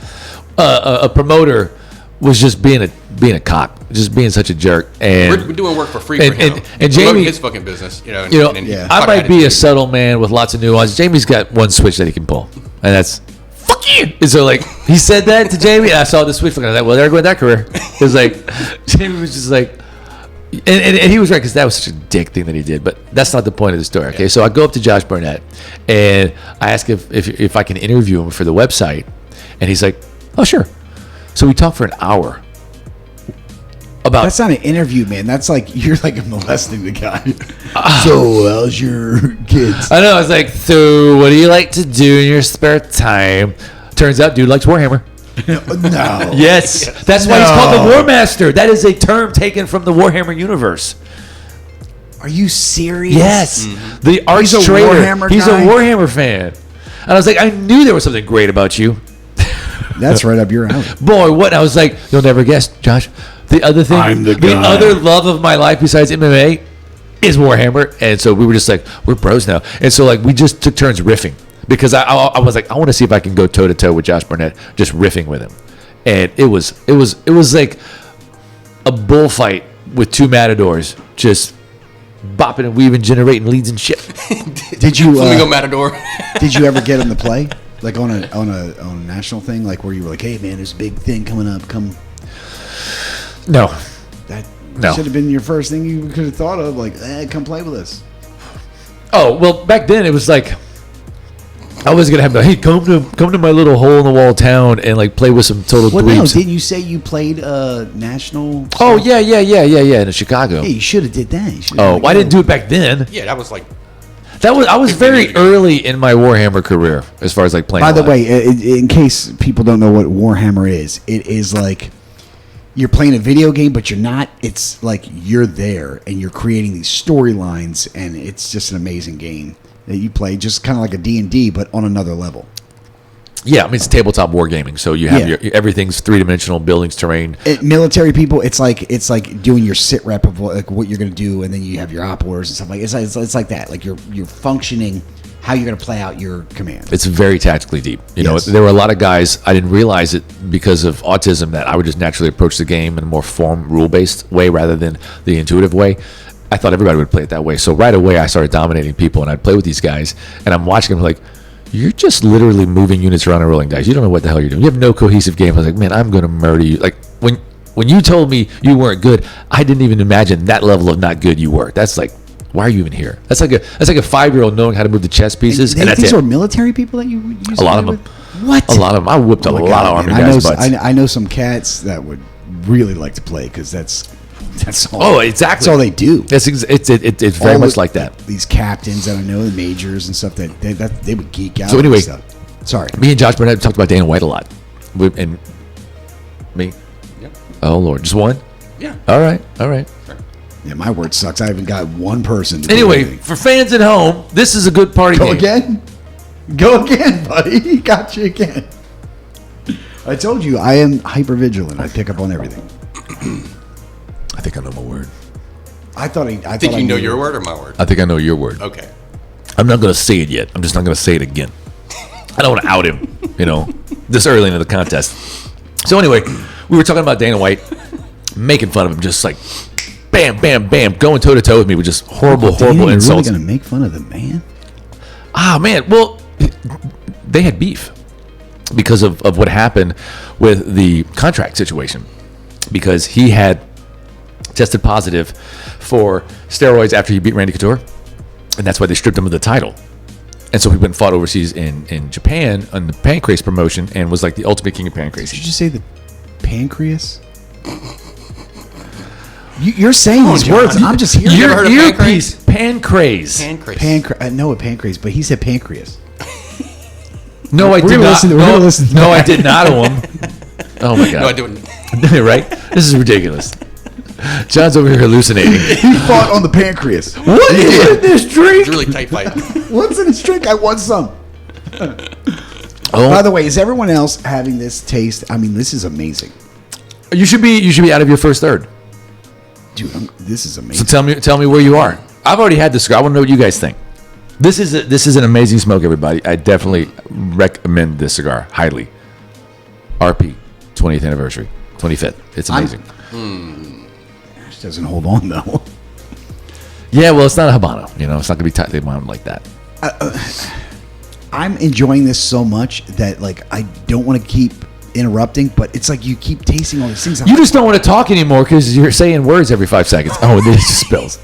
a promoter was just being a cock, just being such a jerk. And we're doing work for free for him. And Jamie, his fucking business, I might be a subtle man with lots of nuance. Jamie's got one switch that he can pull, and that's fuck you. And so like he said that to Jamie, and I saw the switch. Like, well, there go with that career. It was like Jamie was just like. And he was right because that was such a dick thing that he did, but that's not the point of the story. Okay, so I go up to Josh Burnett and I ask if I can interview him for the website, and he's like, "Oh, sure." So we talked for an hour about. That's not an interview, man. That's like you're like molesting the guy. So how's your kids? I know. I was like, "So what do you like to do in your spare time?" Turns out, dude likes Warhammer. No. Yes, that's why he's called the War Master. That is a term taken from the Warhammer universe. Are you serious? Yes, the arch trader. He's a Warhammer fan, and I was like, I knew there was something great about you. That's right up your alley. Boy, what? I was like, you'll never guess, Josh. The other thing, I'm the the guy. other love of my life besides MMA is Warhammer, and so we were just like, we're bros now, and so like we just took turns riffing. Because I was like, I want to see if I can go toe to toe with Josh Burnett, just riffing with him, and it was like a bullfight with two matadors, just bopping and weaving, generating leads and shit. Did you Flamingo Matador? Did you ever get him to play like on a national thing, like where you were like, hey man, there's a big thing coming up, come? No, That No. should have been your first thing you could have thought of, like, come play with us. Oh well, back then it was like. I was gonna have hey come to my little hole in the wall town and like play with some total Well, no, dweebs. didn't you say you played national? Oh yeah in Chicago. Hey, you should have did that. You should've Oh, done it I didn't again. do it back then. Yeah, that was like I was very early in my Warhammer career as far as like playing. By the live. way, in case people don't know what Warhammer is, it is like you're playing a video game, but you're not. It's like you're there and you're creating these storylines, and it's just an amazing game that you play, just kind of like a D&D, but on another level. Yeah, I mean it's tabletop wargaming, so you have Yeah. everything's 3-dimensional, buildings, terrain. Military people, it's like doing your sit rep of what you're going to do, and then you have your op wars and stuff like it's like that. Like you're functioning how you're going to play out your commands. It's very tactically deep. You know, Yes. there were a lot of guys, I didn't realize it because of autism, that I would just naturally approach the game in a more form, rule-based way rather than the intuitive way. I thought everybody would play it that way. So right away, I started dominating people, and I'd play with these guys, and I'm watching them like, you're just literally moving units around and rolling dice. You don't know what the hell you're doing. You have no cohesive game. I was like, man, I'm going to murder you. Like, when you told me you weren't good, I didn't even imagine that level of not good you were. That's like, why are you even here? That's like a 5-year-old knowing how to move the chess pieces, and that's these it. are military people that you used A lot to of play them. with? What? A lot of them. I whooped a Oh my lot God, of Army man. guys' butts. I know some cats that would really like to play because that's all. Oh, exactly. That's all they do. It's very All much the- like that. These captains that I know, the majors and stuff, that they would geek out. So anyway- and stuff. Sorry. Me and Josh Burnett talked about Dana White a lot. And me? Yep. Oh, Lord. Just one? Yeah. All right. Yeah, my word sucks. I haven't got one person. To do Anyway, anything. for fans at home, this is a good party Go game. again. Go again, buddy. He got you again. I told you I am hyper vigilant. I pick up on everything. I think I know my word. I thought I think you know your word or my word. I think I know your word. Okay. I'm not going to say it yet. I'm just not going to say it again. I don't want to out him, this early into the contest. So anyway, we were talking about Dana White, making fun of him, just like bam, bam, bam, going toe-to-toe with me with just horrible You're really insults. going to make fun of the man? Ah, man. Well, they had beef because of what happened with the contract situation because he had tested positive for steroids after he beat Randy Couture, and that's why they stripped him of the title. And so he went and fought overseas in Japan on the pancreas promotion and was like the ultimate king of pancreas. Did you just say the pancreas? You're saying these words. I'm just hearing. You ever heard of earpiece, pancreas. I know a pancreas, but he said pancreas. No, I did not. No, I did not. Oh my god. No, I didn't. Right? This is ridiculous. John's over here hallucinating. He fought on the pancreas. What is in this drink? It's a really tight fight. What's in this drink? I want some. Oh. By the way, is everyone else having this taste? I mean, this is amazing. You should be out of your first third. Dude, this is amazing. So tell me where you are. I've already had this cigar. I want to know what you guys think. This is an amazing smoke, everybody. I definitely recommend this cigar highly. RP 20th anniversary, 25th. It's amazing. It doesn't hold on though. Yeah, well, it's not a Habano. It's not gonna be tightly wound like that. I'm enjoying this so much that like I don't want to keep interrupting, but it's like you keep tasting all these things. You just don't want to talk anymore because you're saying words every 5 seconds. Oh, and then it just spills.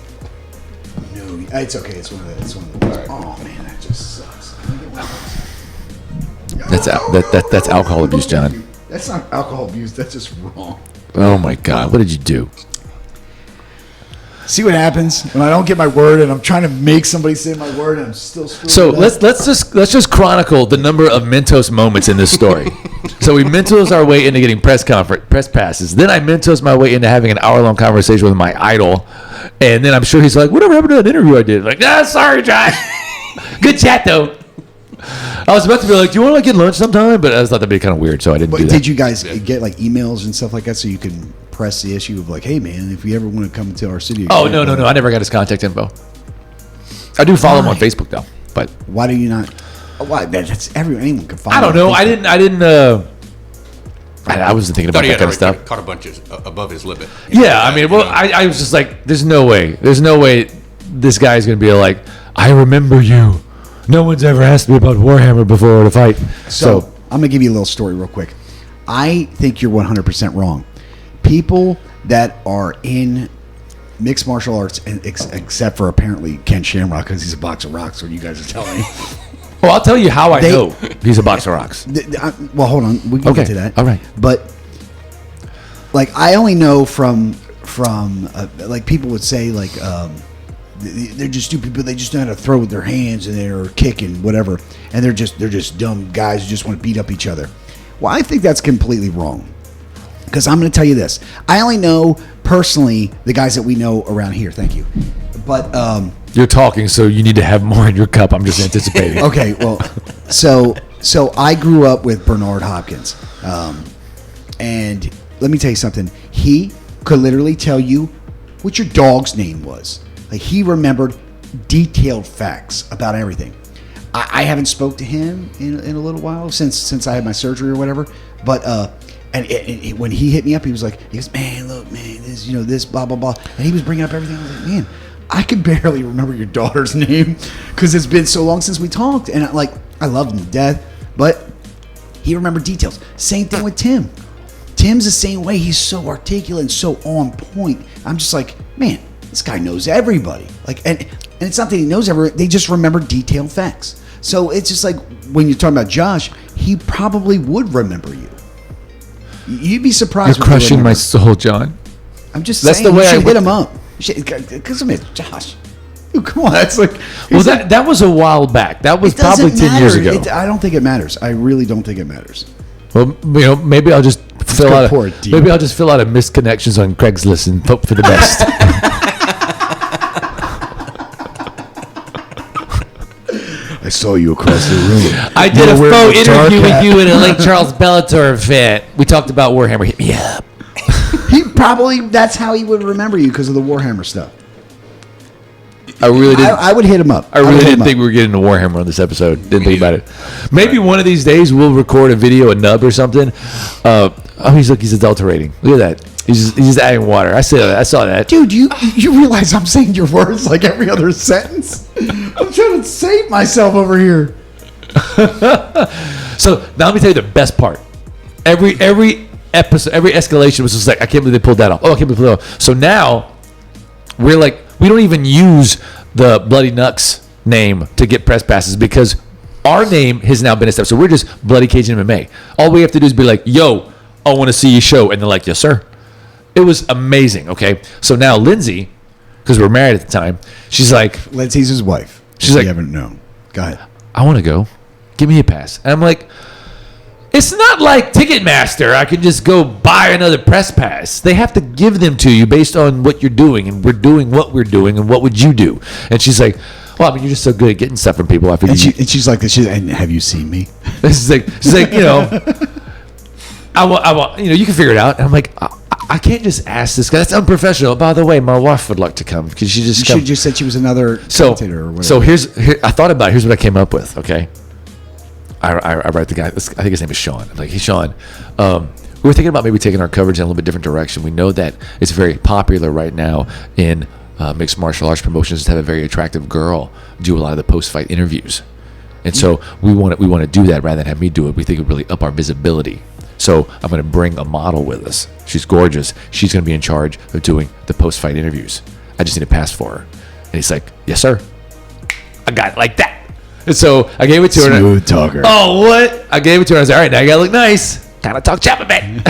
No, it's okay. It's one of the. Oh man, that just sucks. That's alcohol abuse, John. That's not alcohol abuse. That's just wrong. Oh my God, what did you do? See what happens when I don't get my word and I'm trying to make somebody say my word and I'm still screwing. So it up. let's just chronicle the number of Mentos moments in this story. So we Mentos our way into getting press passes. Then I Mentos my way into having an hour-long conversation with my idol, and then I'm sure he's like, "Whatever happened to that interview I did?" Like, sorry, John. Good chat though. I was about to be like, "Do you want to get lunch sometime?" But I thought that'd be kind of weird, so I didn't do that. Did you guys get like emails and stuff like that so you can press the issue of like, hey man, if you ever want to come to our city? Oh no, I never got his contact info. I do follow him on Facebook though, but why do you not? Why? That's anyone can follow. I don't know. Facebook. I didn't. I wasn't thinking about that kind of stuff. Caught a bunch above his limit. Yeah, I mean, well, I was just like, there's no way this guy's gonna be like, I remember you. No one's ever asked me about Warhammer before the fight. So I'm gonna give you a little story real quick. I think you're 100% wrong. People that are in mixed martial arts, and except for apparently Ken Shamrock because he's a box of rocks, what you guys are telling me. Well, I'll tell you how I know he's a box of rocks. Well, hold on, we can get to that. All right, but like I only know from like people would say like they're just stupid people. They just know how to throw with their hands and they're kicking whatever, and they're just dumb guys who just want to beat up each other. Well, I think that's completely wrong. Because I'm going to tell you this. I only know personally the guys that we know around here. Thank you. But you're talking, so you need to have more in your cup. I'm just anticipating. Okay, well, so I grew up with Bernard Hopkins, and let me tell you something. He could literally tell you what your dog's name was. Like he remembered detailed facts about everything. I haven't spoke to him in a little while since I had my surgery or whatever, but. And when he hit me up, he goes, man, look, man, this, blah, blah, blah. And he was bringing up everything. I was like, man, I could barely remember your daughter's name because it's been so long since we talked. And I loved him to death, but he remembered details. Same thing with Tim. Tim's the same way. He's so articulate and so on point. I'm just like, man, this guy knows everybody. And it's not that he knows everybody. They just remember detailed facts. So it's just like when you're talking about Josh, he probably would remember you. You'd be surprised. You're crushing my soul, John. I'm just that's saying. The way you I should hit him up. Because I mean, Josh, come on. That's like. Well, that was a while back. That was probably 10 years ago. I don't think it matters. I really don't think it matters. Well, maybe I'll just fill out a missed connections on Craigslist and hope for the best. I saw you across the room. I did a faux interview with you in a Lake Charles Bellator event. We talked about Warhammer. Hit me up. That's how he would remember you because of the Warhammer stuff. I really did. I would hit him up. I really didn't think we were getting to Warhammer on this episode. Didn't think about it. Maybe one of these days we'll record a video, a nub or something. He's adulterating. Look at that. He's just adding water. I saw that. Dude, you realize I'm saying your words like every other sentence? I'm trying to save myself over here. So now let me tell you the best part. Every episode, every escalation was just like, I can't believe they pulled that off. Oh, I can't believe they pulled that off. So now we're like, we don't even use the Bloody Nucks name to get press passes because our name has now been established. So we're just Bloody Cajun MMA. All we have to do is be like, yo, I want to see your show. And they're like, yes, sir. It was amazing. Okay. So now Lindsay, because we're married at the time, she's like, Lindsay's his wife. She's like, you haven't known. Go ahead. I want to go. Give me a pass. And I'm like, it's not like Ticketmaster. I can just go buy another press pass. They have to give them to you based on what you're doing, and we're doing what we're doing, and what would you do? And she's like, well, I mean, you're just so good at getting stuff from people. I figured and she's like, and have you seen me? she's like, I want, you can figure it out. And I'm like, I can't just ask this guy. That's unprofessional. By the way, my wife would like to come. Could she just come? You just said she was another commentator or whatever. So I thought about it. Here's what I came up with. Okay. I write the guy. I think his name is Sean. I'm like, hey, Sean, we're thinking about maybe taking our coverage in a little bit different direction. We know that it's very popular right now in mixed martial arts promotions to have a very attractive girl do a lot of the post-fight interviews. And so we want to do that rather than have me do it. We think it would really up our visibility. So I'm going to bring a model with us. She's gorgeous. She's going to be in charge of doing the post-fight interviews. I just need a pass for her. And he's like, yes, sir. I got it like that. And so I gave it to her. Smooth talker. Oh, what? I gave it to her. I was like, all right, now you got to look nice. Kind of talk chopper back. and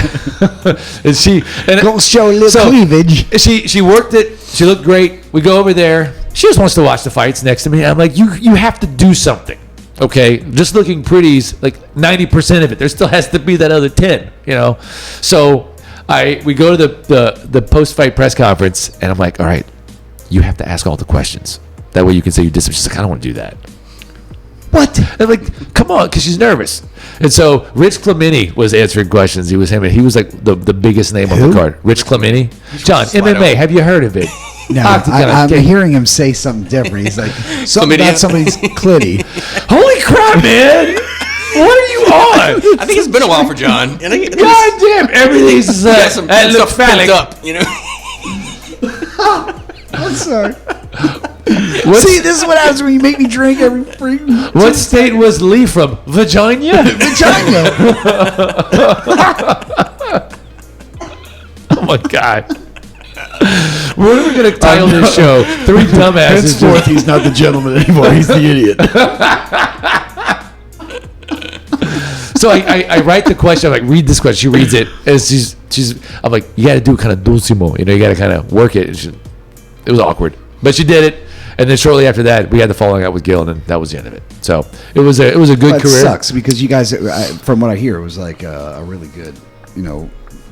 go show a little cleavage. She worked it. She looked great. We go over there. She just wants to watch the fights next to me. I'm like, you have to do something. Okay, just looking pretty is like 90% of it. There still has to be that other 10, So we go to the post-fight press conference, and I'm like, all right, you have to ask all the questions. That way you can say you did something. She's like, I don't want to do that. What? I'm like, come on, because she's nervous. And so Rich Clementi was answering questions. He was like the biggest name on the card. Rich Clementi. John, MMA, have you heard of it? No, I'm hearing him say something different. He's like, something about somebody's clitty. Holy crap, man. What are you on? I think it's been a while for John. God damn, everything's some stuff pent up, I'm sorry. See, this is what happens when you make me drink every freaking. What state was Lee from? Virginia? Virginia. Oh my God. What are we going to title this show? Three dumbasses. Henceforth, he's not the gentleman anymore. He's the idiot. So I write the question. I'm like, read this question. She reads it. And I'm like, you got to do kind of dulcimo. You got to kind of work it. It was awkward. But she did it. And then shortly after that, we had the falling out with Gil, and then that was the end of it. So it was a good career. It sucks because you guys, from what I hear, it was like a really good,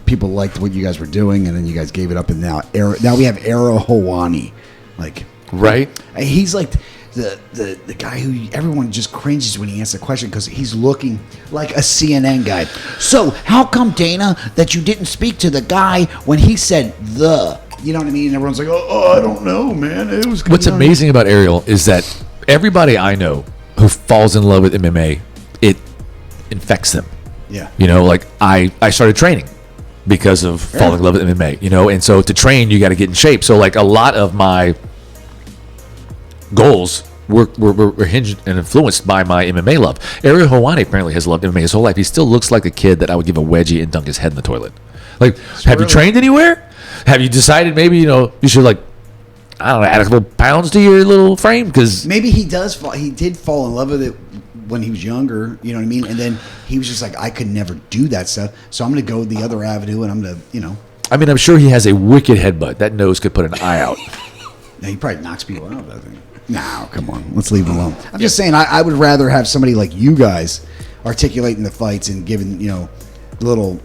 people liked what you guys were doing, and then you guys gave it up, and now we have Arrow Hawani, like right. He's like the guy who everyone just cringes when he answers a question because he's looking like a CNN guy. So how come, Dana, that you didn't speak to the guy when he said the? You know what I mean? And everyone's like, oh, I don't know, man. It was. What's amazing about Ariel is that everybody I know who falls in love with MMA, it infects them. Yeah. Like I started training because of falling in love with MMA, and so to train, you got to get in shape. So like a lot of my goals were hinged and influenced by my MMA love. Ariel Hawani apparently has loved MMA his whole life. He still looks like a kid that I would give a wedgie and dunk his head in the toilet. Like, have you trained anywhere? Have you decided maybe, you should add a couple pounds to your little frame? Because maybe he did fall in love with it when he was younger, you know what I mean? And then he was just like, I could never do that stuff. So I'm going to go the other avenue and I'm going to, I mean, I'm sure he has a wicked headbutt. That nose could put an eye out. No, he probably knocks people out, I think. No, come on. Let's leave him alone. I'm just saying, I would rather have somebody like you guys articulating the fights and giving, little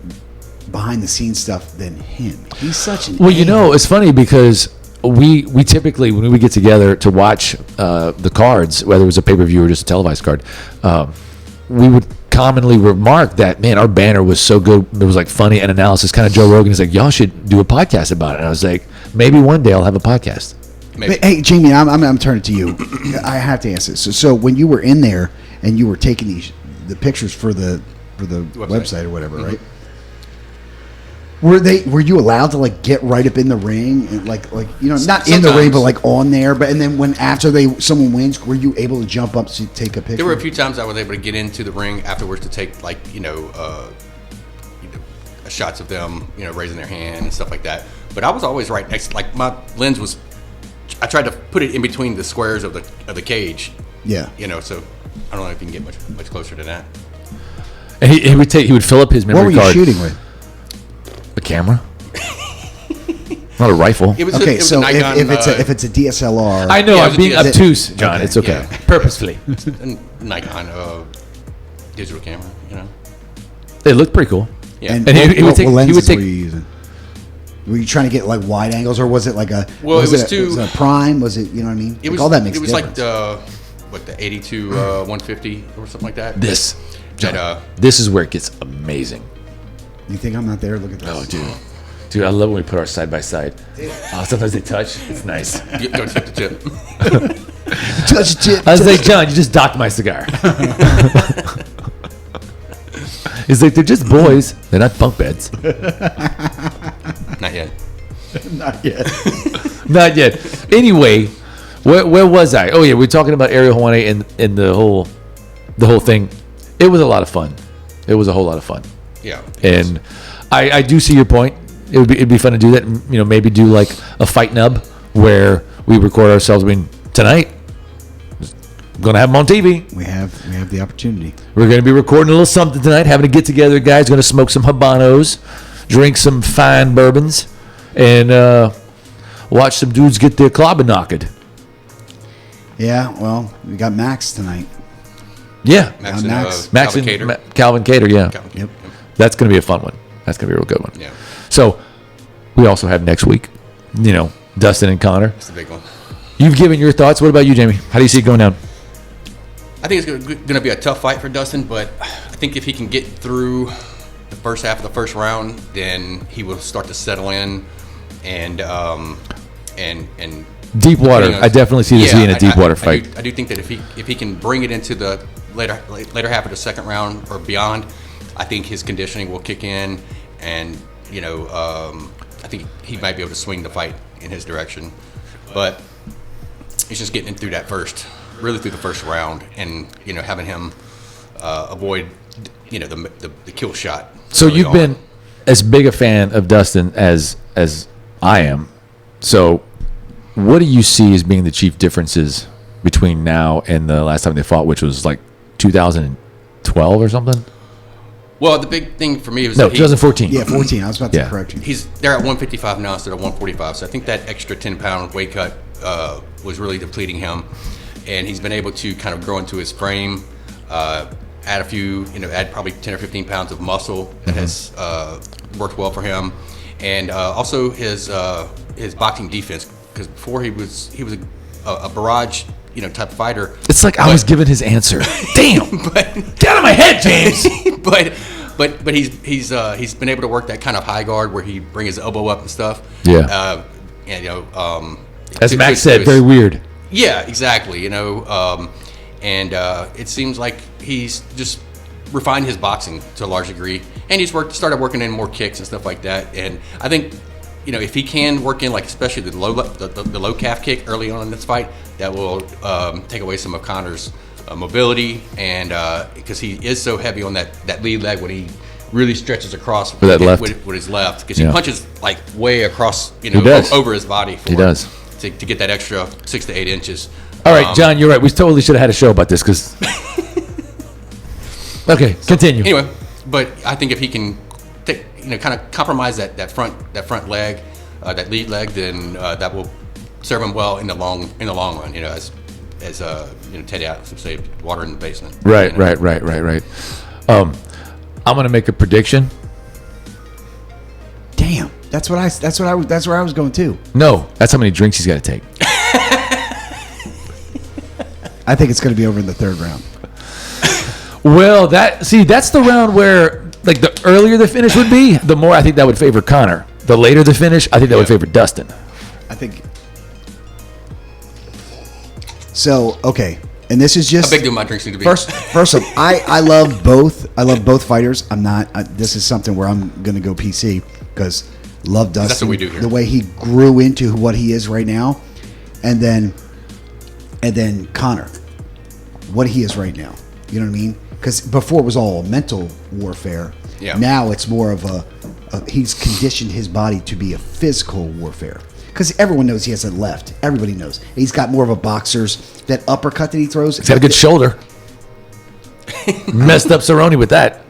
behind the scenes stuff than him. He's such an it's funny because we typically, when we get together to watch the cards, whether it was a pay-per-view or just a televised card, we would commonly remark that, man, our banner was so good. It was like funny and analysis, kind of Joe Rogan. He's like, y'all should do a podcast about it. And I was like, maybe one day I'll have a podcast. Maybe. But, hey, Jamie, I'm turning to you. I have to ask this. So when you were in there and you were taking the pictures for the website or whatever, right? Were you allowed to get right up in the ring and not sometimes. In the ring but on there, and then when after someone wins, were you able to jump up to take a picture? There were a few times I was able to get into the ring afterwards to take shots of them, raising their hand and stuff like that. But I was always right next. Like my lens was, I tried to put it in between the squares of the cage. Yeah. So I don't know if you can get much closer to that. And he would fill up his memory What were you card. shooting with? A camera. Not a rifle. It was Okay, it was so a Nikon, if it's a DSLR, I know Yeah, it I'm was a being DS obtuse, John. Okay, It's okay. yeah. Purposefully. a Nikon digital camera. It looked pretty cool. Yeah. And he would take- what lenses he would take- were you using? Were you trying to get like wide angles, or was it like a? Well, it was it a prime? Was it? You know what I mean? It Like, was all that makes It was difference. like the 82 150 or something like that. This. John, That, this is where it gets amazing. You think I'm not there? Look at this. Oh, dude, I love when we put our side by side. Sometimes they touch. It's nice. Go tip to tip. Touch tip. I was like, John, you just docked my cigar. He's like, they're just boys. They're not bunk beds. Not yet. Not yet. Not yet. Anyway, where was I? Oh yeah, we were talking about Ariel Hawani and the whole thing. It was a lot of fun. It was a whole lot of fun. Yeah. And I do see your point. It'd be fun to do that. Maybe do like a fight nub where we record ourselves. I mean, tonight, I'm gonna have them on TV. We have the opportunity. We're gonna be recording a little something tonight, having a get together, guys. Gonna smoke some Habanos, drink some fine bourbons, and watch some dudes get their clobber knocked. Yeah. Well, we got Max tonight. Yeah, Max Max. Max Calvin and Cater. Calvin Cater. Yeah, Calvin Yep. Cater. that's gonna be a fun one. That's gonna be a real good one. Yeah. So we also have next week, Dustin and Connor. That's the big one. You've given your thoughts. What about you, Jamie? How do you see it going down? I think it's going to be a tough fight for Dustin, but I think if he can get through the first half of the first round, then he will start to settle in and Deep water. depending on- I definitely see this being a deep water fight. I do think that if he can bring it into the later half of the second round or beyond, I think his conditioning will kick in, and I think he might be able to swing the fight in his direction. But it's just getting through the first round, and having him avoid the kill shot. So early you've on. been as big a fan of Dustin as I am. So what do you see as being the chief differences between now and the last time they fought, which was like 2012 or something? Well, the big thing for me was No, that 2014. Yeah, 14. I was about to Yeah. correct you. they're at 155 now instead of 145. So I think that extra 10-pound weight cut was really depleting him, and he's been able to kind of grow into his frame, add probably 10 or 15 pounds of muscle that has worked well for him, and also his boxing defense, because before he was a barrage type fighter. It's like I was given his answer. Damn! Get out of my head, James! but he's been able to work that kind of high guard where he bring his elbow up and stuff. Yeah. And As Max said, very weird. Yeah, exactly. And it seems like he's just refined his boxing to a large degree, and he's started working in more kicks and stuff like that. And I think, if he can work in, like, especially the low calf kick early on in this fight, that will take away some of Connor's mobility, and because he is so heavy on that lead leg when he really stretches across With that left. with his left, because Yeah. he punches like way across, does. over his body. He does. To get that extra 6 to 8 inches. All right, John, you're right. We totally should have had a show about this because. Okay, continue. Anyway, but I think if he can kind of compromise that front leg, that lead leg, then that will serve him well in the long run. As Teddy Adams would say, water in the basement. Right. I'm gonna make a prediction. Damn. That's where I was going too. No, that's how many drinks he's got to take. I think it's going to be over in the third round. Well, that's the round where, like, the earlier the finish would be, the more I think that would favor Connor. The later the finish, I think that would favor Dustin. I think. So, okay. And this is just How big do my drinks need to be? First off, I love both. I love both fighters. This is something where I'm going to go PC because love Dustin. That's what we do here. The way he grew into what he is right now, and then Connor, what he is right now. You know what I mean? Because before it was all mental warfare. Yeah. Now it's more of he's conditioned his body to be a physical warfare. Because everyone knows he has a left. Everybody knows. He's got more of a boxer's, that uppercut that he throws. He's got a good shoulder. Messed up Cerrone with that.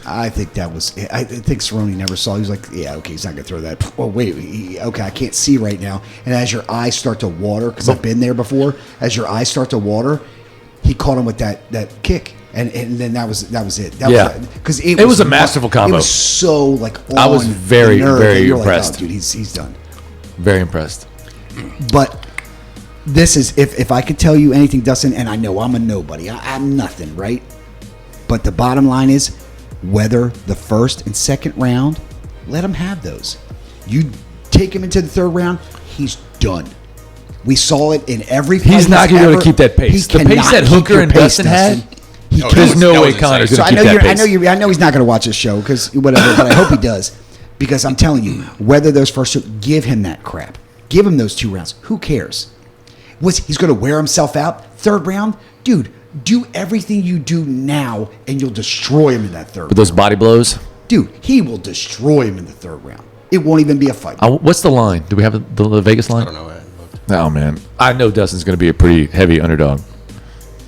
I think Cerrone never saw. He was like, yeah, okay, he's not going to throw that. Oh, wait, okay, I can't see right now. And as your eyes start to water, because I've been there before, as your eyes start to water, he caught him with that kick. And then that was it. Because it was a masterful combo. It was so like on I was very, the nerve very that you're impressed. Like, oh, dude, he's done. Very impressed. But this is, if I could tell you anything, Dustin, and I know I'm a nobody. I'm nothing, right? But the bottom line is, whether the first and second round, let him have those. You take him into the third round, he's done. We saw it in every fight. He's not going to be able to keep that pace. The pace that Hooker and Dustin had, there's no way Connor's going to keep that pace. I know he's not going to watch this show, because whatever, but I hope he does. Because I'm telling you, whether those first two, give him that crap. Give him those 2 rounds. Who cares? He's going to wear himself out? Third round? Dude, do everything you do now, and you'll destroy him in that third round. With those body blows? Dude, he will destroy him in the third round. It won't even be a fight. What's the line? Do we have the Vegas line? I don't know. Oh, man. I know Dustin's going to be a pretty heavy underdog.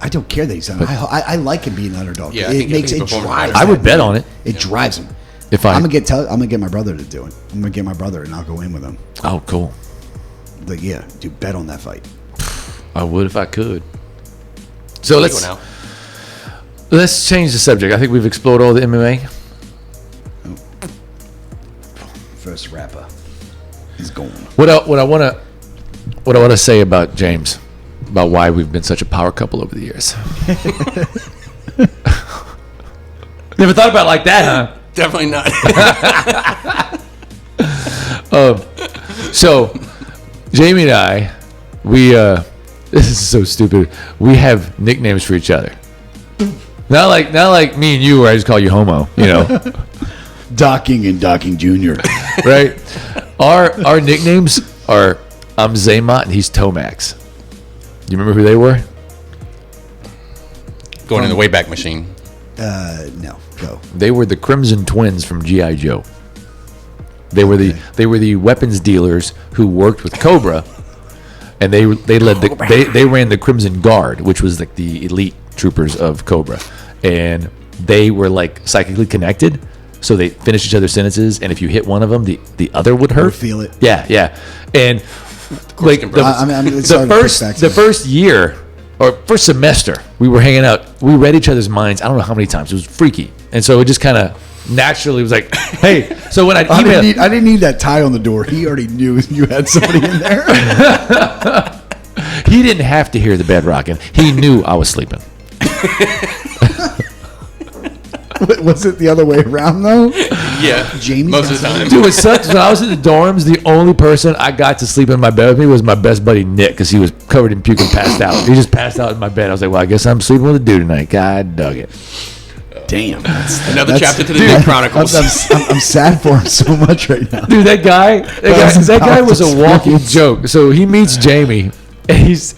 I don't care that he's on. I like him being an underdog. Yeah, it drives. I would bet on it. It drives him. I'm gonna get my brother to do it. I'm gonna get my brother, and I'll go in with him. Oh, cool. Like, yeah, dude, bet on that fight. I would if I could. So let's change the subject. I think we've explored all the MMA. First rapper is going. What I want to say about James, about why we've been such a power couple over the years. Never thought about it like that, huh? Definitely not. So, Jamie and I, this is so stupid. We have nicknames for each other. Not like me and you, where I just call you homo. You know, Docking and Docking Jr. Right? Our nicknames are I'm Zaymot and he's Tomax. Do you remember who they were? Going in the Wayback Machine. No, go. They were the Crimson Twins from G.I. Joe. They were the weapons dealers who worked with Cobra, and they ran the Crimson Guard, which was like the elite troopers of Cobra, and they were like psychically connected, so they finished each other's sentences, and if you hit one of them, the other would hurt. Would feel it. Yeah, and like the first year. Or first semester, we were hanging out. We read each other's minds. I don't know how many times. It was freaky, and so it just kind of naturally was like, "Hey." So when I didn't need that tie on the door. He already knew you had somebody in there. He didn't have to hear the bed rocking. He knew I was sleeping. Was it the other way around though? Yeah, Jamie. Most of the time. Dude, when I was in the dorms, the only person I got to sleep in my bed with me was my best buddy Nick, because he was covered in puke and passed out. He just passed out in my bed. I was like, well, I guess I'm sleeping with a dude tonight. God dug it. Damn. Another chapter to the Nick Chronicles. I'm sad for him so much right now. Dude, that guy was a walking joke. So he meets Jamie. And he's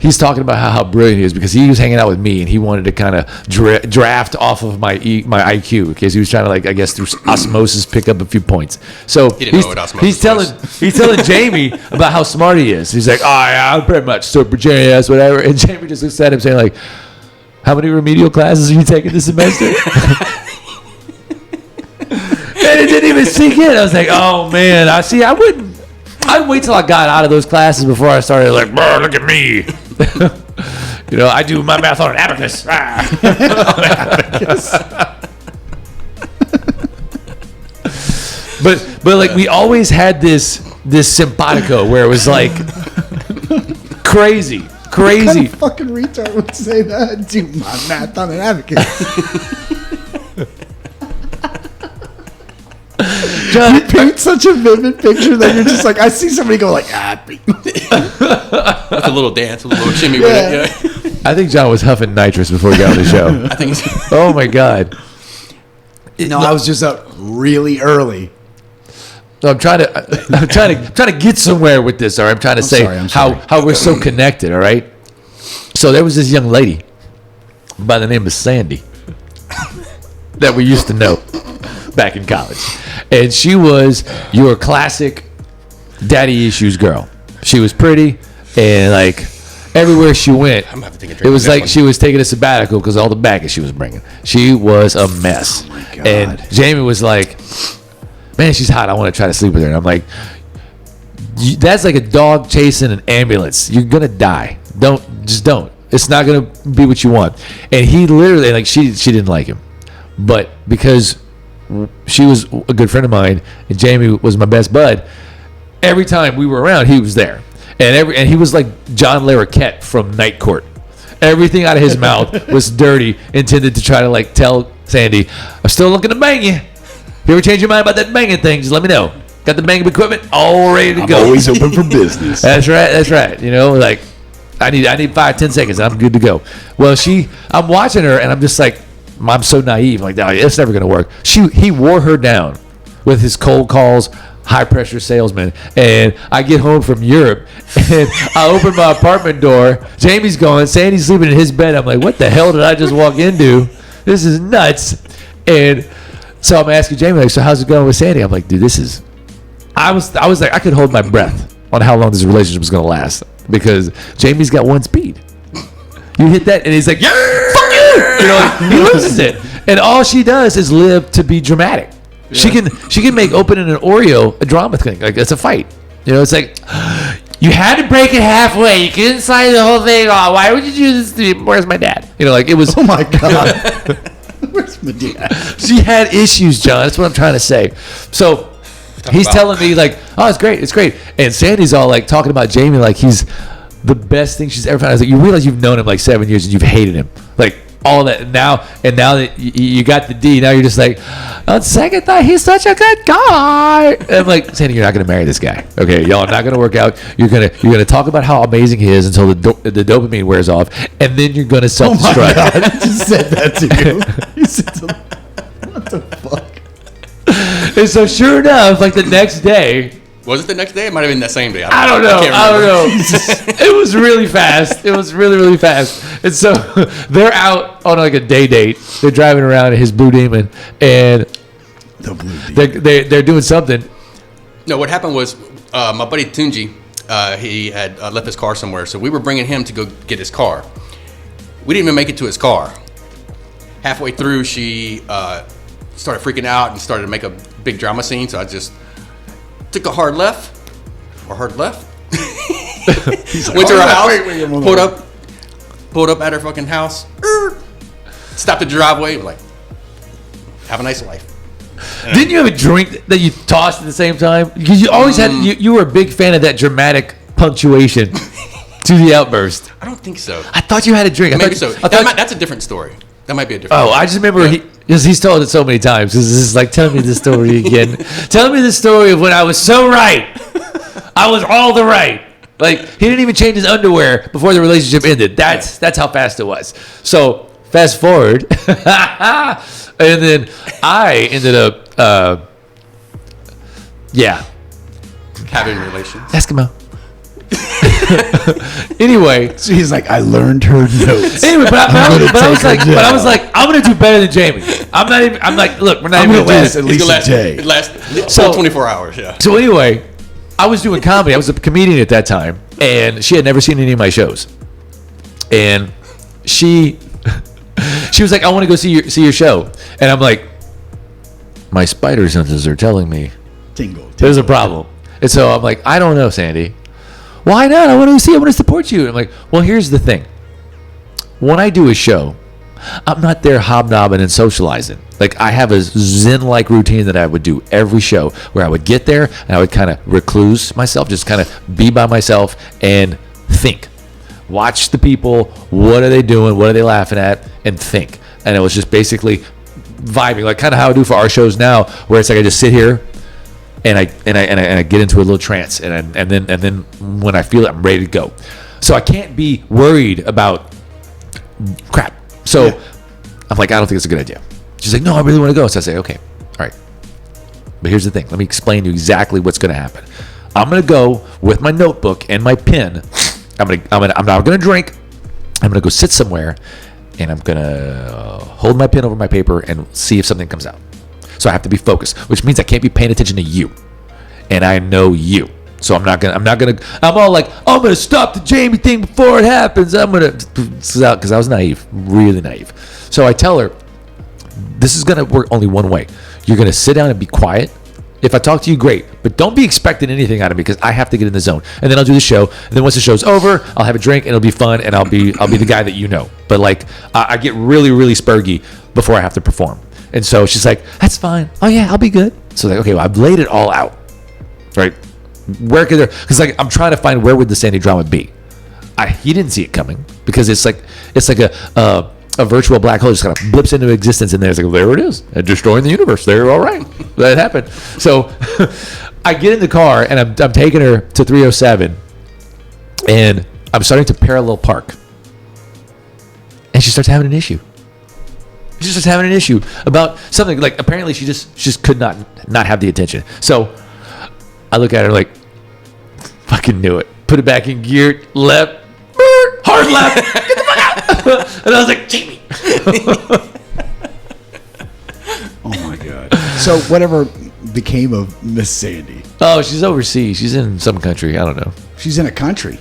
talking about how brilliant he is, because he was hanging out with me and he wanted to kind of draft off of my IQ, because he was trying to, like, I guess through osmosis pick up a few points. So he didn't know what osmosis he's telling Jamie about how smart he is. He's like, oh yeah, I'm pretty much super genius, whatever. And Jamie just looks at him saying like, how many remedial classes are you taking this semester? And it didn't even sink in. I was like, oh man, I'd wait till I got out of those classes before I started like, bro, look at me. You know, I do my math on an abacus. But like, we always had this simpatico where it was like crazy. What kind of fucking retard would say that? Do my math on an abacus. John, you paint such a vivid picture that you're just like, I see somebody go like, With a little dance, a little shimmy with it. Yeah. I think John was huffing nitrous before he got on the show. I think. Oh my God. I was just up really early. So I'm trying to get somewhere with this. Or I'm trying to say how we're so connected. All right. So there was this young lady by the name of Sandy that we used to know. back in college. And she was your classic daddy issues girl. She was pretty, and like everywhere she went, I'm gonna have to take a drink it of was this like one. she was taking a sabbatical because all the baggage she was bringing. She was a mess. Oh my God. And Jamie was like, man, she's hot. I want to try to sleep with her. And I'm like, that's like a dog chasing an ambulance. You're going to die. Don't. It's not going to be what you want. And he literally, like, she didn't like him. But because she was a good friend of mine and Jamie was my best bud, every time we were around, he was there. And he was like John Larroquette from Night Court. Everything out of his mouth was dirty, intended to try to like tell Sandy, I'm still looking to bang you. If you ever change your mind about that banging thing, just let me know. Got the banging equipment all ready to go. I'm always open for business. That's right. You know, like I need 5-10 seconds. I'm good to go. Well, I'm watching her and I'm just like, I'm so naive. I'm like, no, it's never gonna work. He wore her down with his cold calls, high pressure salesman. And I get home from Europe and I open my apartment door. Jamie's gone. Sandy's sleeping in his bed. I'm like, what the hell did I just walk into? This is nuts. And so I'm asking Jamie, like, so how's it going with Sandy? I'm like, dude, I was like, I could hold my breath on how long this relationship was going to last because Jamie's got one speed. You hit that and he's like, yeah, fuck you. You know, like, he loses it. And all she does is live to be dramatic. Yeah. She can make opening an Oreo a drama thing. Like, it's a fight. You know, it's like, you had to break it halfway. You couldn't slide the whole thing off. Why would you do this to me? Where's my dad? You know, like it was. Oh my God. Where's my dad? She had issues, John. That's what I'm trying to say. So he's telling me like, oh, it's great. And Sandy's all like talking about Jamie like he's the best thing she's ever found. I was like, you realize you've known him like 7 years and you've hated him. Like all that. And now that you got the D, now you're just like, on second thought, he's such a good guy. And I'm like, Sandy, you're not going to marry this guy. Okay, y'all are not going to work out. You're gonna talk about how amazing he is until the dopamine wears off, and then you're going to self-destruct. Oh my God, I just said that to you. You said something. What the fuck? And so sure enough, like the next day. Was it the next day? It might have been that same day. I don't know. It was really fast. It was really, really fast. And so they're out on like a day date. They're driving around in his Blue Demon, and the Blue Demon. They're doing something. No, what happened was my buddy Tunji, he had left his car somewhere, so we were bringing him to go get his car. We didn't even make it to his car. Halfway through, she started freaking out and started to make a big drama scene, so I just took a hard left. Went to her house, pulled up at her fucking house, stopped at the driveway, like, have a nice life. Didn't you have a drink that you tossed at the same time? Because you always had, you were a big fan of that dramatic punctuation to the outburst. I don't think so. I thought you had a drink. Maybe so. That's a different story. That might be a different story. I just remember he's told it so many times. This is like, tell me the story again. Tell me the story of when I was so right. I was all the right. Like, he didn't even change his underwear before the relationship ended. That's how fast it was. So, fast forward. And then I ended up, having relations. Eskimo. Anyway, So he's like, I learned her notes. Anyway, but I was like, I'm gonna do better than Jamie. I'm like, look, we're not even gonna do this. At least a day. It lasts full 24 hours, yeah. So anyway, I was doing comedy. I was a comedian at that time, and she had never seen any of my shows. And she was like, I want to go see your show. And I'm like, my spider senses are telling me Tingle. there's a problem. And so I'm like, I don't know, Sandy. Why not? I want to support you. And I'm like, well, here's the thing. When I do a show, I'm not there hobnobbing and socializing. Like, I have a zen-like routine that I would do every show where I would get there and I would kind of recluse myself, just kind of be by myself and think. Watch the people. What are they doing? What are they laughing at? And think. And it was just basically vibing, like kind of how I do for our shows now, where it's like I just sit here and I get into a little trance, and then when I feel it, I'm ready to go. So I can't be worried about crap. So I'm like, I don't think it's a good idea. She's like, no, I really want to go. So I say, okay, all right. But here's the thing. Let me explain to you exactly what's going to happen. I'm going to go with my notebook and my pen. I'm not going to drink. I'm going to go sit somewhere, and I'm going to hold my pen over my paper and see if something comes out. So I have to be focused, which means I can't be paying attention to you. And I know you. So I'm all like, I'm going to stop the Jamie thing before it happens. Because I was naive, really naive. So I tell her, this is going to work only one way. You're going to sit down and be quiet. If I talk to you, great. But don't be expecting anything out of me because I have to get in the zone. And then I'll do the show. And then once the show's over, I'll have a drink and it'll be fun. And I'll be the guy that you know. But like, I get really, really spurgy before I have to perform. And so she's like, that's fine. Oh yeah, I'll be good. So like, okay, well, I've laid it all out. Right? Where could there? Because like I'm trying to find where would the Sandy drama be. He didn't see it coming because it's like a virtual black hole just kind of blips into existence, and there's like, there it is, and destroying the universe. There, all right, that happened. So I get in the car and I'm taking her to 307, and I'm starting to parallel park, and she starts having an issue. She starts having an issue about something like apparently she just could not have the attention. So I look at her like, fucking knew it. Put it back in gear, left, hard left, get the fuck out. And I was like, Jamie. Oh my God. So whatever became of Miss Sandy? Oh, she's overseas. She's in some country. I don't know. She's in a country.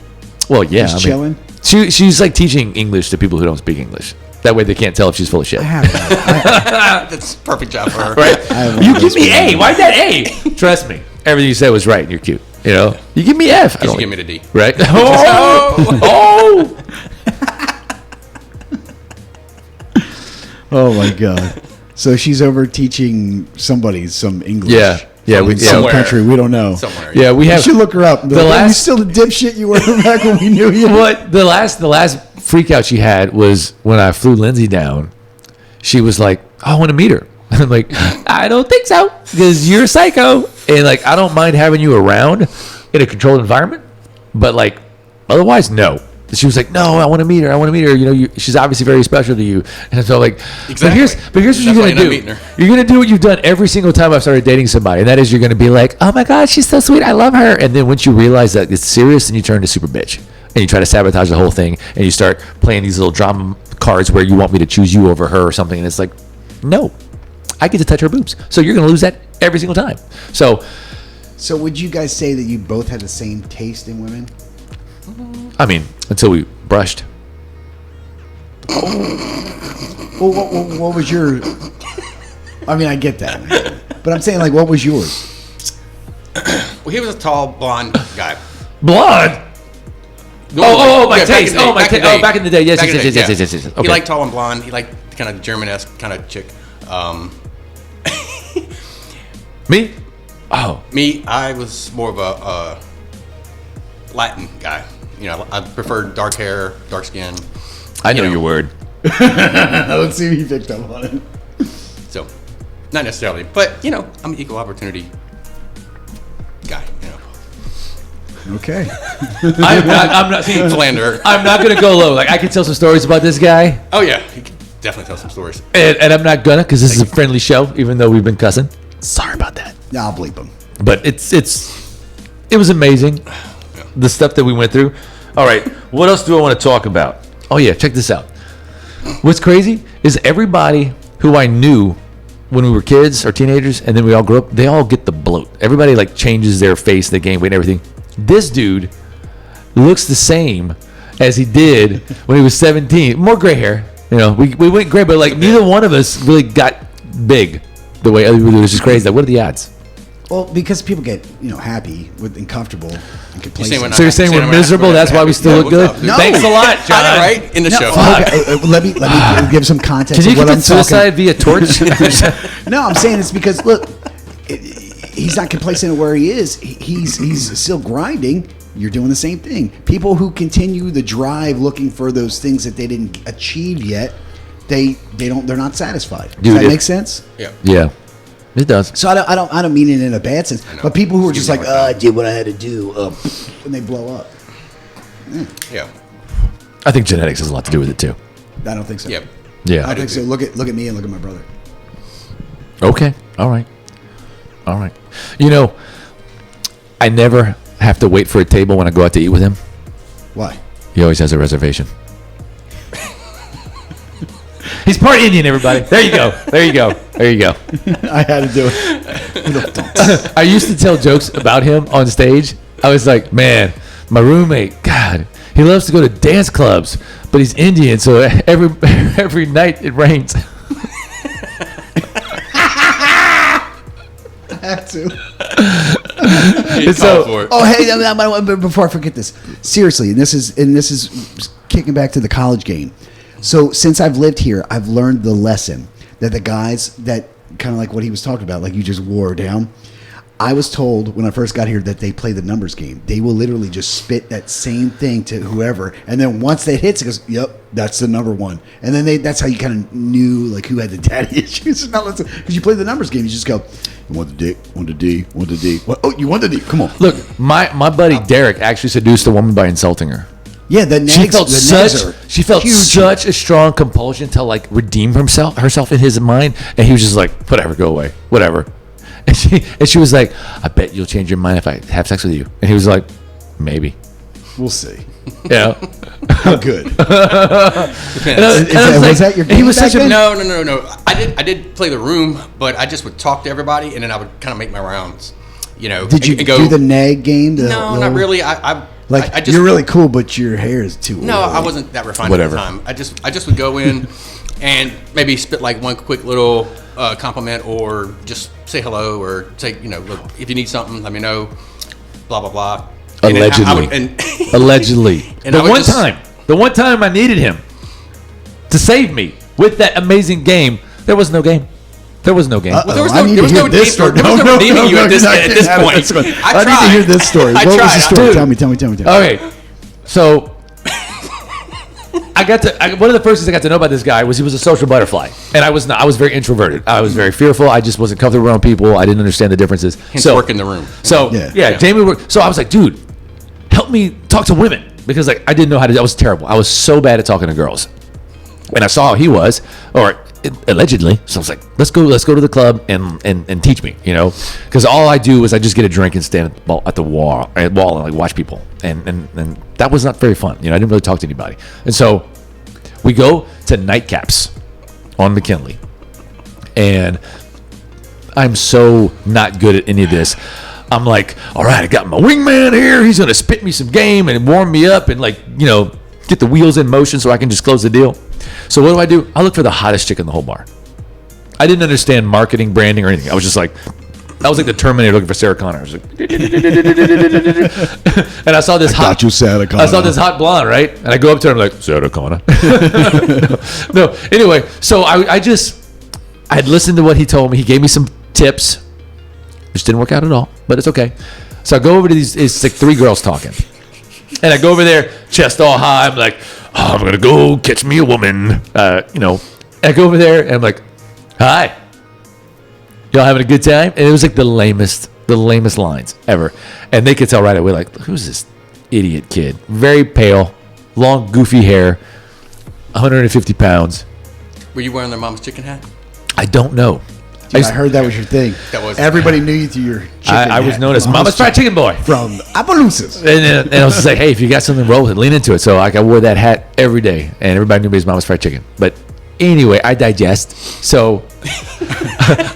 Well, yeah. Just chilling? She's like teaching English to people who don't speak English. That way they can't tell if she's full of shit. I have that. That's a perfect job for her. Right? You give me A. Why'd that A? Trust me. Everything you said was right and you're cute. You know? You give me F. You give me the D. Right? Oh! Oh my God. So she's over teaching somebody some English. Yeah. Yeah, in some country we don't know. Somewhere. Yeah, we You have should look her up. You still the dipshit you were back when we knew you. What the last freak out she had was when I flew Lindsay down. She was like, I want to meet her. I'm like, I don't think so because you're a psycho, and like I don't mind having you around in a controlled environment, but like otherwise no. She was like, no, I want to meet her. You know, she's obviously very special to you. And so like, exactly. but here's what you're gonna do. You're gonna do what you've done every single time I've started dating somebody, and that is you're gonna be like, oh my God, she's so sweet, I love her. And then once you realize that it's serious, then you turn to super bitch, and you try to sabotage the whole thing, and you start playing these little drama cards where you want me to choose you over her or something, and it's like, no, I get to touch her boobs, so you're gonna lose that every single time. So would you guys say that you both had the same taste in women? I mean, until we brushed. Well, what was your? I mean, I get that, but I'm saying like, what was yours? Well, he was a tall, blonde guy. Blonde. My taste. Back in the day. Yes. Okay. He liked tall and blonde. He liked kind of German-esque kind of chick. Me? Oh. Me, I was more of a Latin guy. You know, I preferred dark hair, dark skin. I know your word. Let's see if he picked up on it. So, not necessarily, but you know, I'm an equal opportunity guy. You know. Okay. I'm not seeing Philanderer. I'm not gonna go low. Like I can tell some stories about this guy. Oh yeah, he can definitely tell some stories. And I'm not gonna because this is a friendly show, even though we've been cussing. Sorry about that. Yeah, I'll bleep him. But it was amazing. The stuff that we went through. All right, what else do I want to talk about? Oh yeah, check this out. What's crazy is everybody who I knew when we were kids or teenagers, and then we all grew up, they all get the bloat. Everybody like changes their face, their gain weight, and everything. This dude looks the same as he did when he was 17. More gray hair. You know, we went gray, but like neither one of us really got big the way other people do. It was just crazy. Like, what are the odds? Well, because people get, happy and comfortable and complacent. So you're saying we're miserable? That's why we still look good? No. Thanks a lot, John. I know, right? In the show. Okay, let me give some context. Can you of what commit suicide via torch? No, I'm saying it's because, look, he's not complacent where he is. He's still grinding. You're doing the same thing. People who continue the drive looking for those things that they didn't achieve yet, they're not satisfied. Does that make sense? Yeah. Yeah. It does. So I don't mean it in a bad sense, but people who are just like, I did what I had to do, and they blow up. Yeah. I think genetics has a lot to do with it too. I don't think so. Yep. Yeah. I think so. Look at me and look at my brother. Okay. All right. I never have to wait for a table when I go out to eat with him. Why? He always has a reservation. He's part Indian, everybody. There you go. There you go. There you go. I had to do it. I used to tell jokes about him on stage. I was like, man, my roommate, God, he loves to go to dance clubs, but he's Indian, so every night it rains. I had to. For it. Oh, hey, before I forget this, seriously, and this is kicking back to the college game. So since I've lived here, I've learned the lesson that the guys that kind of like what he was talking about, like you just wore down. I was told when I first got here that they play the numbers game. They will literally just spit that same thing to whoever, and then once that hits, it goes, "Yep, that's the number one." And then that's how you kind of knew like who had the daddy issues. Because you play the numbers game, you just go, "You want the dick? Want the D? Want the D? What? Oh, you want the D? Come on." Look, my buddy Derek actually seduced a woman by insulting her. Yeah, the nags, She felt huge. such a strong compulsion to like redeem herself in his mind, and he was just like, "Whatever, go away, whatever." And she was like, "I bet you'll change your mind if I have sex with you." And he was like, "Maybe." We'll see. Yeah. How good. And I Was that your game he was back such a then? No. I did play the room, but I just would talk to everybody, and then I would kind of make my rounds. Did you and go, do the nag game? No, not really. I just, you're really cool, but your hair is too. No, oily. I wasn't that refined Whatever. at the time. I just would go in and maybe spit like one quick little compliment, or just say hello, or say, look, if you need something, let me know. Blah blah blah. And then Allegedly. Allegedly. And the I would one time I needed him to save me with that amazing game, there was no game. There was no game. Well, there was I no, need there to was hear no this need story. for there was no redeeming you at this point. I need to hear this story. I What was tried. the story? Dude. Tell me. Okay, so one of the first things I got to know about this guy was he was a social butterfly, and I was not. I was very introverted. I was very fearful. I just wasn't comfortable around people. I didn't understand the differences. Hence work in the room. So Yeah. Jamie worked. So I was like, dude, help me talk to women, because like I didn't know how to. I was terrible. I was so bad at talking to girls, and I saw how he was, or allegedly. So I was like, let's go to the club and teach me, because all I do is I just get a drink and stand at the wall and like watch people, and that was not very fun. I didn't really talk to anybody, and so we go to nightcaps on McKinley, and I'm so not good at any of this. I'm like, all right, I got my wingman here. He's gonna spit me some game and warm me up and get the wheels in motion so I can just close the deal. So what do? I look for the hottest chick in the whole bar. I didn't understand marketing, branding, or anything. I was like the Terminator looking for Sarah Connor. I was like, and I saw this hot. you, Sarah Connor. I saw this hot blonde, right? And I go up to her and I'm like, Sarah Connor. no. Anyway, so I had listened to what he told me. He gave me some tips, which didn't work out at all, but it's okay. So I go over to these. It's like three girls talking. And I go over there, chest all high. I'm like, oh, I'm going to go catch me a woman. And I go over there and I'm like, hi. Y'all having a good time? And it was like the lamest lines ever. And they could tell right away, like, who's this idiot kid? Very pale, long, goofy hair, 150 pounds. Were you wearing their mom's chicken hat? I don't know. Dude, I heard that was your thing. Everybody knew you through your chicken I was hat. known as Mama's Fried Chicken Boy. From Appaloosas. And I was just like, hey, if you got something, roll with it, lean into it. So like, I wore that hat every day, and everybody knew me as Mama's Fried Chicken. But anyway, I digest. So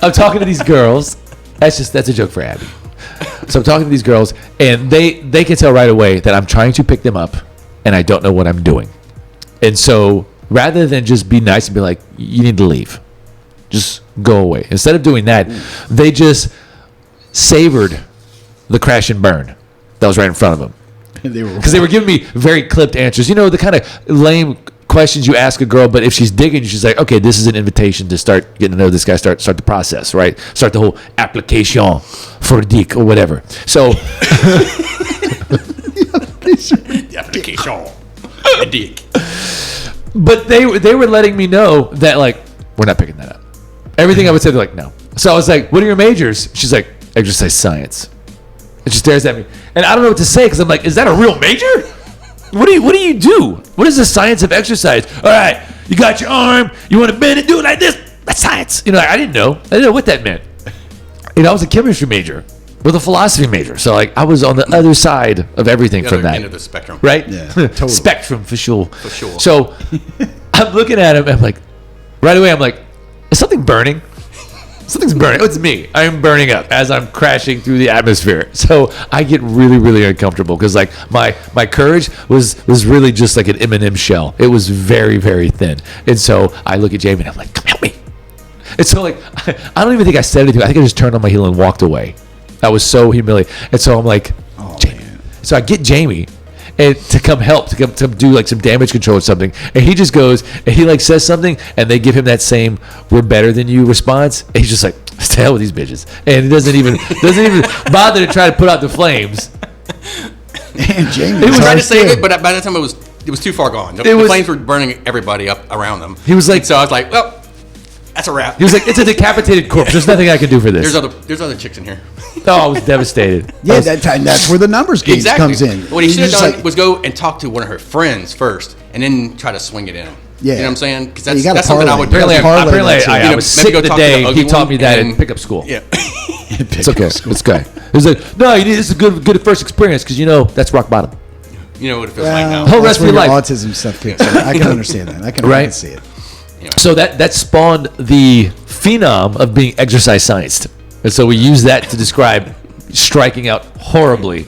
I'm talking to these girls. That's a joke for Abby. So I'm talking to these girls, and they can tell right away that I'm trying to pick them up, and I don't know what I'm doing. And so rather than just be nice and be like, you need to leave, just go away. Instead of doing that, they just savored the crash and burn that was right in front of them. Because they were giving me very clipped answers. The kind of lame questions you ask a girl, but if she's digging you, she's like, okay, this is an invitation to start getting to know this guy, start the process, right? Start the whole application for dick or whatever. So The application. A dick. but they were letting me know that, like, we're not picking that up. Everything I would say, they're like, no. So I was like, what are your majors? She's like, exercise science. And she stares at me. And I don't know what to say, because I'm like, is that a real major? What do you do? What is the science of exercise? All right, you got your arm. You want to bend it, do it like this. That's science. I didn't know. I didn't know what that meant. I was a chemistry major with a philosophy major. So, like, I was on the other side of everything The from other that. end of the spectrum. Right? Yeah, totally. Spectrum, for sure. For sure. So I'm looking at him, and I'm like, right away I'm like, is something burning? Something's burning. Oh, it's me. I am burning up as I'm crashing through the atmosphere. So I get really, really uncomfortable because like my courage was really just like an M&M shell. It was very, very thin. And so I look at Jamie and I'm like, come help me. And so like I don't even think I said anything. I think I just turned on my heel and walked away. I was so humiliated. And so I'm like, Oh, Jamie. man. So I get Jamie and to come help, to come to do like some damage control or something. And he just goes and he like says something and they give him that same "we're better than you" response. And he's just like, to hell with these bitches. And he doesn't even bother to try to put out the flames. And Jamie He was trying to nice save too. it, but by that time it was too far gone. The flames were burning everybody up around them. He was like- And so I was like, well, that's a wrap. He was like, it's a decapitated corpse. There's nothing I can do for this. There's other chicks in here. Oh, I was devastated. Yeah, that's where the numbers game comes in. What he should have You're just done like- was go and talk to one of her friends first, and then try to swing it in. Yeah. You know what I'm saying? Because Yeah, you that's gotta something I parlay. would do. Apparently, Apparently, parlay that too. I You know, was maybe sick go the talk to the day ugly he taught one me that and- at pickup school. Yeah. It's okay. It's okay. He was like, no, this is a good first experience because that's rock bottom. You know what it feels like now. Whole That's rest of where your your life. autism stuff kicks in. I can understand that. I can Right? see it. So that spawned the phenom of being exercise scienced. And so we use that to describe striking out horribly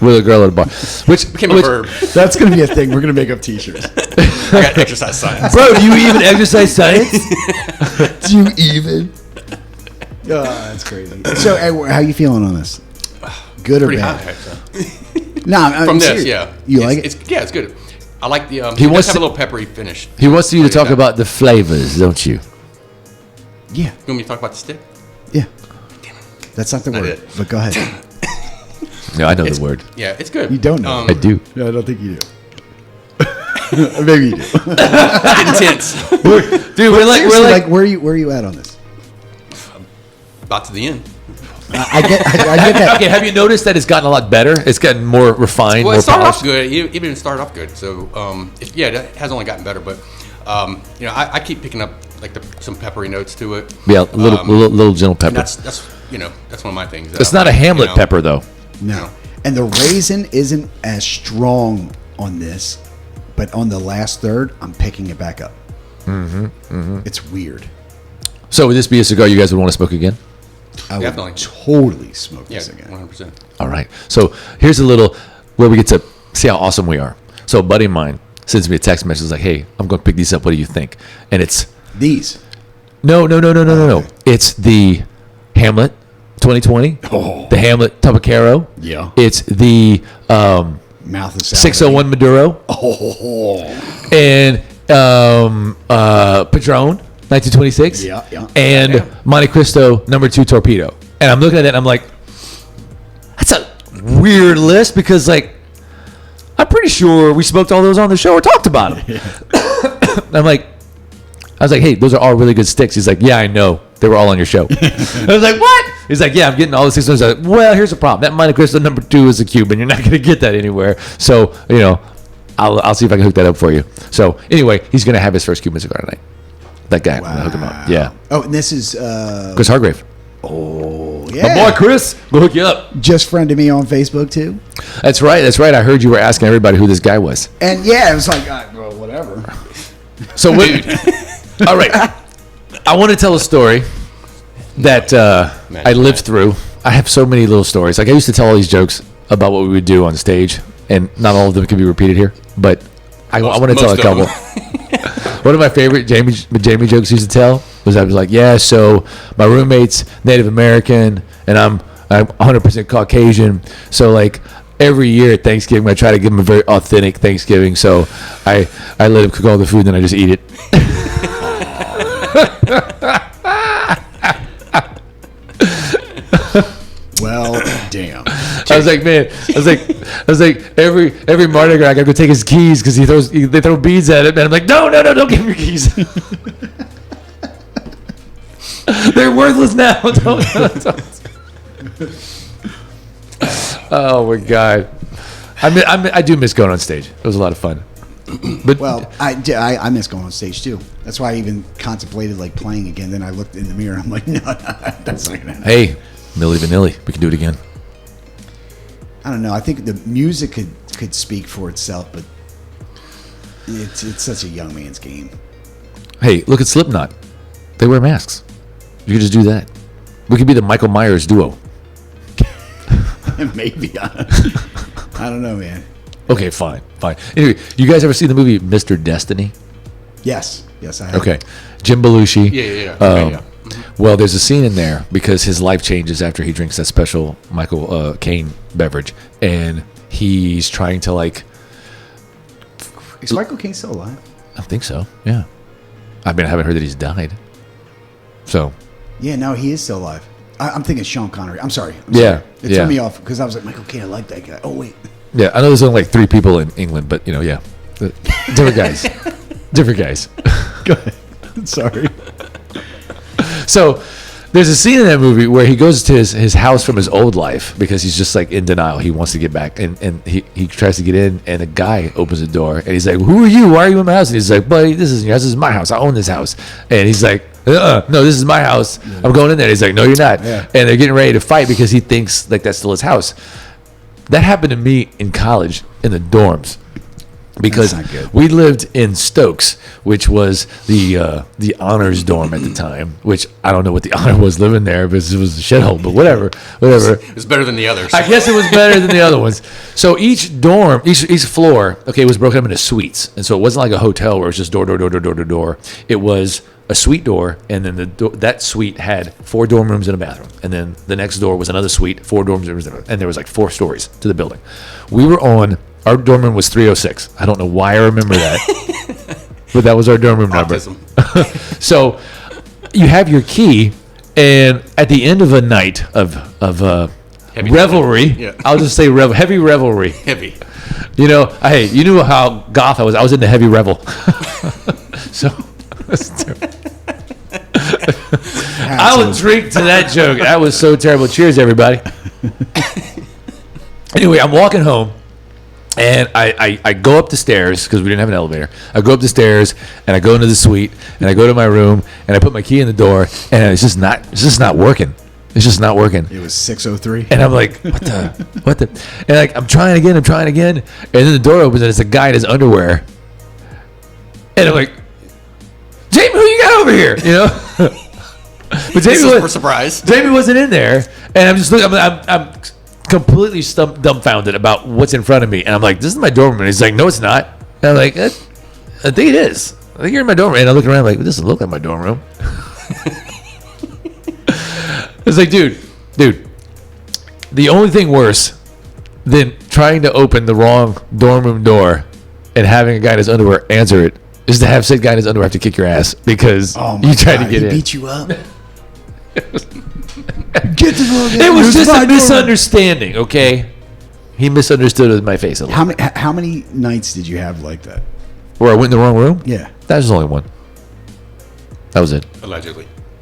with a girl at a bar. Which Became a verb. That's going to be a thing. We're going to make up T-shirts. I got exercise science. Bro, do you even exercise science? Do you even? Oh, that's crazy. So, hey, how you feeling on this? Good or Pretty bad? high. So. No, I'm From this, serious. yeah. You like it? It's good. I like the. He He wants wants have to- a little peppery finish. He wants you to I'll give talk that. about the flavors, don't you? Yeah, You want me to talk about the stick? yeah. That's not the Not word, it. but go ahead. No, I know the word. Yeah, it's good. You don't know. I do. No, I don't think you do. Maybe you do. Intense. Dude, we're Seriously, like where are you at on this? About to the end. I get that. okay, have you noticed that it's gotten a lot better? It's gotten more refined, Well, more it started polished. off good. It even started off good. So, that has only gotten better. But, I keep picking up like some peppery notes to it. Yeah, a little gentle And pepper. that's one of my things. that It's I not a like, Hamlet pepper though. No. And the raisin isn't as strong on this, but on the last third, I'm picking it back up. It's weird. So would this be a cigar you guys would want to smoke again? I would Definitely. totally smoke Yeah, this again. 100%. All right. So here's a little where we get to see how awesome we are. So a buddy of mine sends me a text message like, "Hey, I'm going to pick these up. What do you think?" And it's These. no. It's the Hamlet 2020, Oh. the Hamlet Tabacero. Yeah. It's the Mouth is 601 Maduro Oh. and Padron 1926. Yeah, yeah. And Yeah. Monte Cristo #2 Torpedo. And I'm looking at that and I'm like, that's a weird list because like I'm pretty sure we smoked all those on the show or talked about them. I'm like, I was like, hey, those are all really good sticks. He's like, yeah, I know. They were all on your show. I was like, what? He's like, yeah, I'm getting all the sticks. I was like, well, here's the problem. That Monte Cristo #2 is a Cuban. You're not going to get that anywhere. So, I'll see if I can hook that up for you. So, anyway, he's going to have his first Cuban cigar tonight. That guy. I'm going to hook him up. Yeah. Oh, and this is Chris Hargrave. yeah. My boy Chris, we'll hook you up. Just friended me on Facebook too. That's right. I heard you were asking everybody who this guy was. And yeah, it was like, well, whatever. So, all right. I want to tell a story that I lived through. I have so many little stories. Like I used to tell all these jokes about what we would do on stage, and not all of them can be repeated here. But I want to tell a most of couple. One of my favorite Jamie jokes he used to tell was I was like, yeah, so my roommate's Native American, and I'm 100% Caucasian. So like every year at Thanksgiving, I try to give him a very authentic Thanksgiving. So I let him cook all the food, and then I just eat it. Well, damn. I was like, man, I was like, every Mardi Gras, I gotta go take his keys because they throw beads at him, and I'm like, no, don't give him your keys. They're worthless now. Don't. Oh my god, I do miss going on stage. It was a lot of fun. But Well, I miss going on stage too. That's why I even contemplated like playing again. Then I looked in the mirror. I'm like, no, that's not gonna happen. hey, Milli Vanilli, we can do it again. I don't know. I think the music could speak for itself, but it's such a young man's game. Hey, look at Slipknot. They wear masks. You could just do that. We could be the Michael Myers duo. Maybe. I don't know, man. Okay, fine. Anyway, you guys ever seen the movie Mr. Destiny? Yes, I have. Okay. Jim Belushi. Yeah. Yeah. Well, there's a scene in there because his life changes after he drinks that special Michael Caine beverage, and he's trying to like. Is Michael Caine still alive? I think so. Yeah. I mean, I haven't heard that he's died. So. Yeah, no, he is still alive. I'm thinking Sean Connery. I'm sorry. Yeah. It threw me off because I was like, Michael Caine, I like that guy. Oh, wait. Yeah, I know there's only like 3 people in England, but yeah, different guys. Different guys. Go ahead. Sorry. So there's a scene in that movie where he goes to his house from his old life because he's just like in denial. He wants to get back, and he tries to get in, and a guy opens the door, and he's like, "Who are you? Why are you in my house?" And he's like, "Buddy, this isn't your house. This is my house. I own this house." And he's like, no, this is my house. I'm going in there. He's like, "No, you're not." Yeah. And they're getting ready to fight because he thinks like that's still his house. That happened to me in college in the dorms. Because That's not good. we lived in Stokes, which was the honors dorm at the time. Which I don't know what the honor was living there, because it was a shithole. But whatever. It's better than the others. I guess it was better than the other ones. So each dorm, each floor, was broken up into suites, and so it wasn't like a hotel where it was just door. It was a suite door, and then that suite had 4 dorm rooms and a bathroom, and then the next door was another suite, 4 dorm rooms, and there was like 4 stories to the building. We were on. Our dorm room was 306. I don't know why I remember that, but that was our dorm room number. So you have your key, and at the end of a night of revelry, I'll just say heavy revelry. Heavy. You knew how goth I was. I was into heavy revel. So I would drink to that joke. That was so terrible. Cheers, everybody. Anyway, I'm walking home. And I go up the stairs because we didn't have an elevator. I go up the stairs and I go into the suite and I go to my room and I put my key in the door and it's just not working. It's just not working. It was 6:03. And I'm like, what the? And like I'm trying again. And then the door opens and it's a guy in his underwear. And I'm like, Jamie, who you got over here? But Jamie surprise. Jamie wasn't in there, and I'm just looking. I'm completely dumbfounded about what's in front of me, and I'm like, "This is my dorm room." And he's like, "No, it's not." And I'm like, "I think it is. I think you're in my dorm room." And I look around like, "This doesn't look like my dorm room." It's like, dude, the only thing worse than trying to open the wrong dorm room door and having a guy in his underwear answer it is to have said guy in his underwear have to kick your ass because you tried to get in. He beat you up. Get this one. It was just a misunderstanding, okay? He misunderstood with my face a little. How many nights did you have like that? Where I went in the wrong room? Yeah. That was only one. That was it.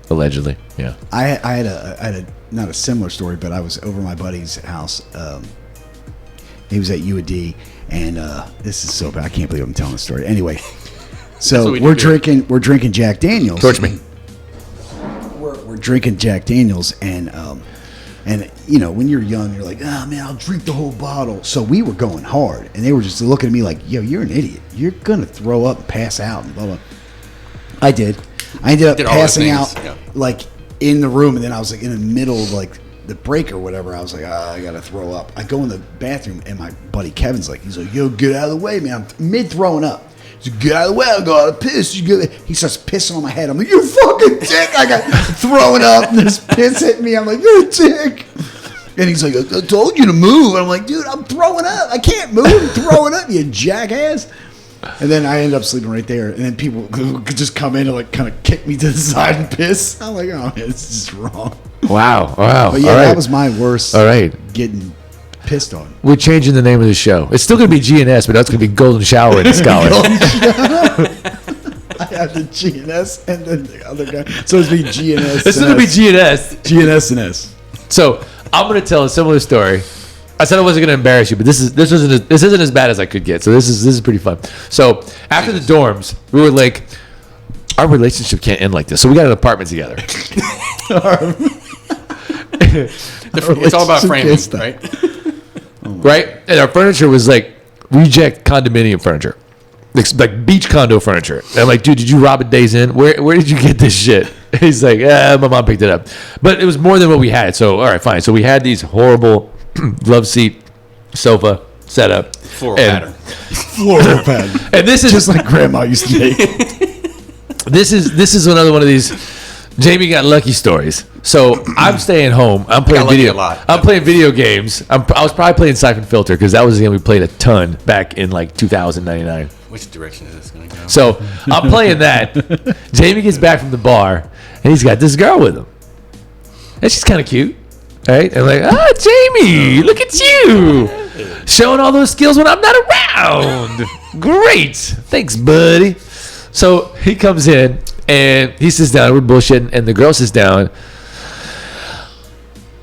Allegedly, yeah. I had a not a similar story, but I was over my buddy's house. He was at UAD, and this is so bad. I can't believe I'm telling this story. Anyway, so we're drinking Jack Daniels. Torch me. We're drinking Jack Daniels, and when you're young, you're like, oh man, I'll drink the whole bottle. So we were going hard, and they were just looking at me like, yo, you're an idiot. You're gonna throw up and pass out and blah blah. I did. I ended up passing out like in the room, and then I was like in the middle of like the break or whatever. I was like, I gotta throw up. I go in the bathroom, and my buddy Kevin's like, he's like, yo, get out of the way, man. I'm mid throwing up. He's like, get out of the way, I gotta piss. He starts pissing on my head. I'm like, you fucking dick. I got throwing up, and there's piss hitting me. I'm like, you're a dick. And he's like, I told you to move. And I'm like, dude, I'm throwing up. I can't move. I'm throwing up, you jackass. And then I ended up sleeping right there. And then people could just come in and like kind of kick me to the side and piss. I'm like, oh man, this is just wrong. Wow. But yeah, that was my worst. All right. Getting pissed on. We're changing the name of the show. It's still going to be GNS, but that's going to be Golden Shower and Scholar. I have the GNS and then the other guy. So it's be GNS. It's going to be GNS. GNS and S. So I'm going to tell a similar story. I said I wasn't going to embarrass you, but this isn't as bad as I could get. So this is pretty fun. So after the dorms, we were like, our relationship can't end like this. So we got an apartment together. It's all about framing, right? Right? And our furniture was like reject condominium furniture. like beach condo furniture. And I'm like, dude, did you rob it days in? Where did you get this shit? And he's like, my mom picked it up. But it was more than what we had. So, all right, fine. So we had these horrible love seat sofa setup. Floral pattern. Floral pattern. And this is Just like grandma used to make. this is another one of these Jamie got lucky stories. So I'm staying home. I'm playing video. I'm playing video games. I was probably playing Siphon Filter because that was the game we played a ton back in like 2099. Which direction is this going to go? So I'm playing that. Jamie gets back from the bar and he's got this girl with him, and she's kind of cute, right? And I'm like, Jamie, look at you, showing all those skills when I'm not around. Great, thanks, buddy. So he comes in and he sits down. We're bullshitting, and the girl sits down.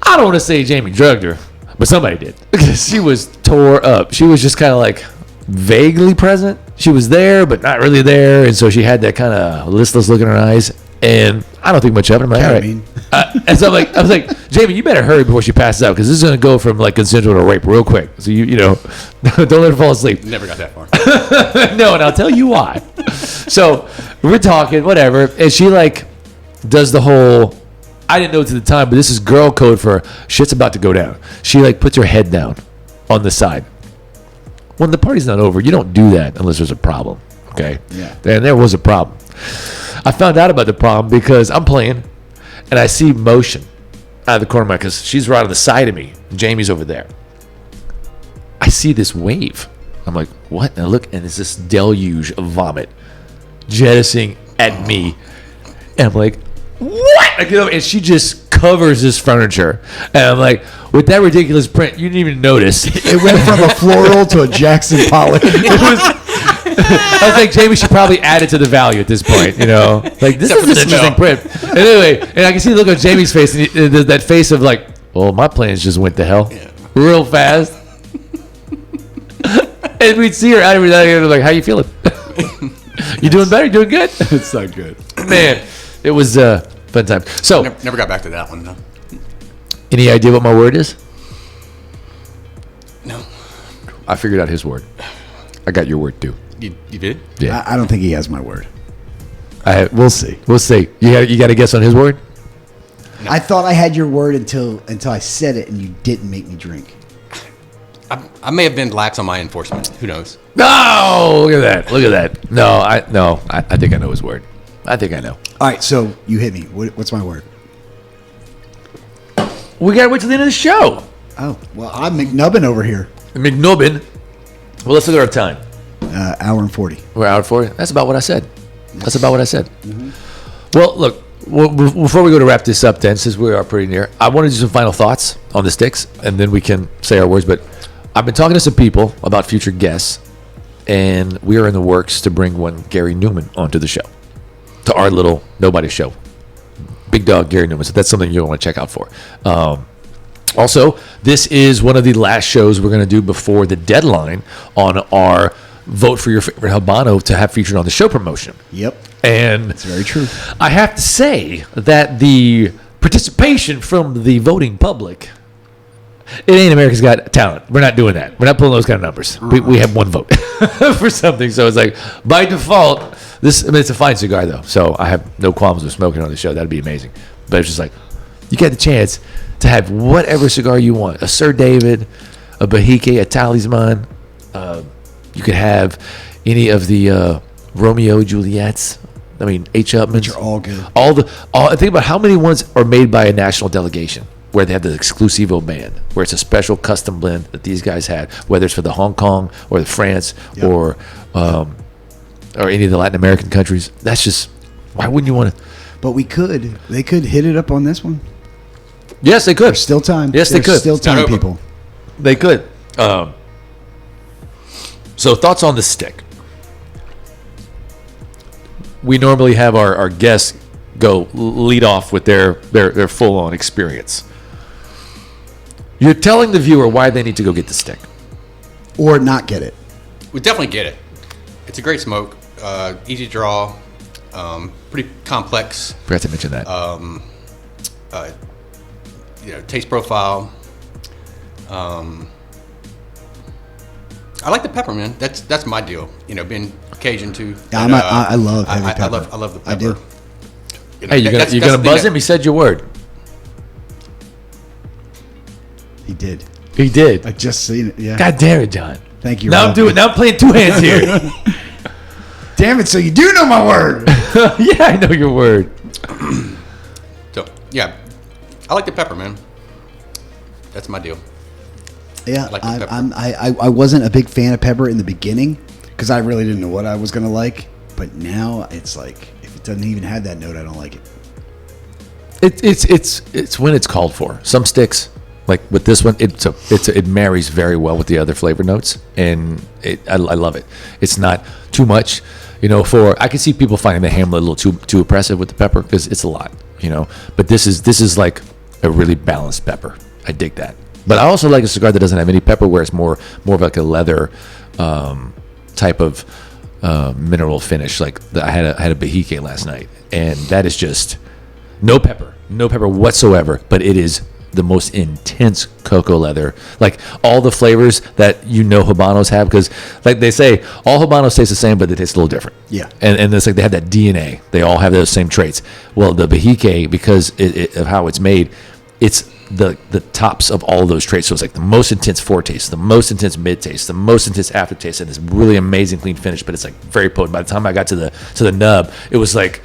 I don't want to say Jamie drugged her, but somebody did because she was tore up. She was just kind of like vaguely present. She was there, but not really there, and so she had that kind of listless look in her eyes. And I don't think much of it. I'm like, all right. And so I was like, Jamie, you better hurry before she passes out because this is going to go from like consensual to rape real quick. So you know, don't let her fall asleep. Never got that far. No, and I'll tell you why. So we're talking, whatever, and she like does the whole. I didn't know it at the time, but this is girl code for shit's about to go down. She like puts her head down on the side. When the party's not over, you don't do that unless there's a problem. Okay. Yeah. And there was a problem. I found out about the problem because I'm playing and I see motion out of the corner of my eye because she's right on the side of me. Jamie's over there. I see this wave. I'm like, what? And I look, and it's this deluge of vomit jettisoning at me. And I'm like, what? I get over, and she just covers this furniture. And I'm like, with that ridiculous print, you didn't even notice. It went from a floral to a Jackson Pollock. I was like, Jamie should probably add it to the value at this point, you know? Like, this is an interesting print. And anyway, and I can see the look on Jamie's face, and that face of like, well, my plans just went to hell real fast. And we'd see her out every night, and like, how you feeling? You doing better? You doing good? It's not good. Man, it was a fun time. So, Never got back to that one, though. any idea what my word is? No. I figured out his word. I got your word too. You did? Yeah. I don't think he has my word. We'll see. We'll see. You got a guess on his word? No. I thought I had your word until I said it, and you didn't make me drink. I may have been lax on my enforcement. Who knows? No, look at that. Look at that. No, I think I know his word. I think I know. All right, so you hit me. What's my word? We got to wait till the end of the show. Oh, well, I'm McNubbin over here. McNubbin. Well, let's look at our time. Hour and 40. We're hour 40. That's about what I said. That's about what I said. Mm-hmm. Well, look, before we go to wrap this up then, since we are pretty near, I want to do some final thoughts on the sticks, and then we can say our words. But I've been talking to some people about future guests, and we are in the works to bring one Gary Newman onto the show, to our little nobody show. Big dog Gary Newman. So that's something you'll want to check out for. Also, this is one of the last shows we're going to do before the deadline on our vote for your favorite Habano to have featured on the show promotion. Yep. And that's very true. I have to say that the participation from the voting public, it ain't America's Got Talent. We're not doing that. We're not pulling those kind of numbers. We have one vote for something. So it's like, by default, it's a fine cigar, though. So I have no qualms with smoking on the show. That'd be amazing. But it's just like, you get the chance to have whatever cigar you want. A Sir David, a Bahique, a Talisman. You could have any of the Romeo Juliets. I mean, H. Upman's. Which are all good. Think about how many ones are made by a national delegation where they have the exclusivo band, where it's a special custom blend that these guys had, whether it's for the Hong Kong or the France or any of the Latin American countries. That's just, why wouldn't you want to? But they could hit it up on this one. Yes, they could. There's still time. Yes, they could. Still time, people. They could. So thoughts on the stick. We normally have our guests go lead off with their full-on experience. You're telling the viewer why they need to go get the stick. Or not get it. We definitely get it. It's a great smoke. Easy draw. Pretty complex. Forgot to mention that. Taste profile. I like the pepper, man. That's my deal. You know, being Cajun too. Yeah, And, I love heavy pepper. I love the pepper. I do. You know, Hey, you're that's gonna the buzz thing him? He said your word. He did. He did. I just seen it. Yeah. God damn it, John. Thank you. Now I'm Rob. doing. Now I'm playing two hands here. Damn it! So you do know my word. Yeah, I know your word. So yeah, I like the pepper, man. That's my deal. Yeah, I like the pepper. I wasn't a big fan of pepper in the beginning because I really didn't know what I was gonna like. But now it's like if it doesn't even have that note, I don't like it. It's when it's called for. Some sticks, like with this one, it marries very well with the other flavor notes, and I love it. It's not too much, you know. I can see people finding the Hamlet a little too oppressive with the pepper because it's a lot, you know. But this is like a really balanced pepper. I dig that. But I also like a cigar that doesn't have any pepper, where it's more of like a leather type of mineral finish. Like I had a Bahique last night, and that is just no pepper whatsoever. But it is the most intense cocoa leather. Like all the flavors that Habanos have, because like they say, all Habanos taste the same, but they taste a little different. Yeah. And it's like they have that DNA. They all have those same traits. Well, the Bahique, because of how it's made, it's the tops of all of those traits. So it's like the most intense foretaste, the most intense mid taste, the most intense aftertaste, and this really amazing clean finish. But it's like very potent. By the time I got to the nub, it was like,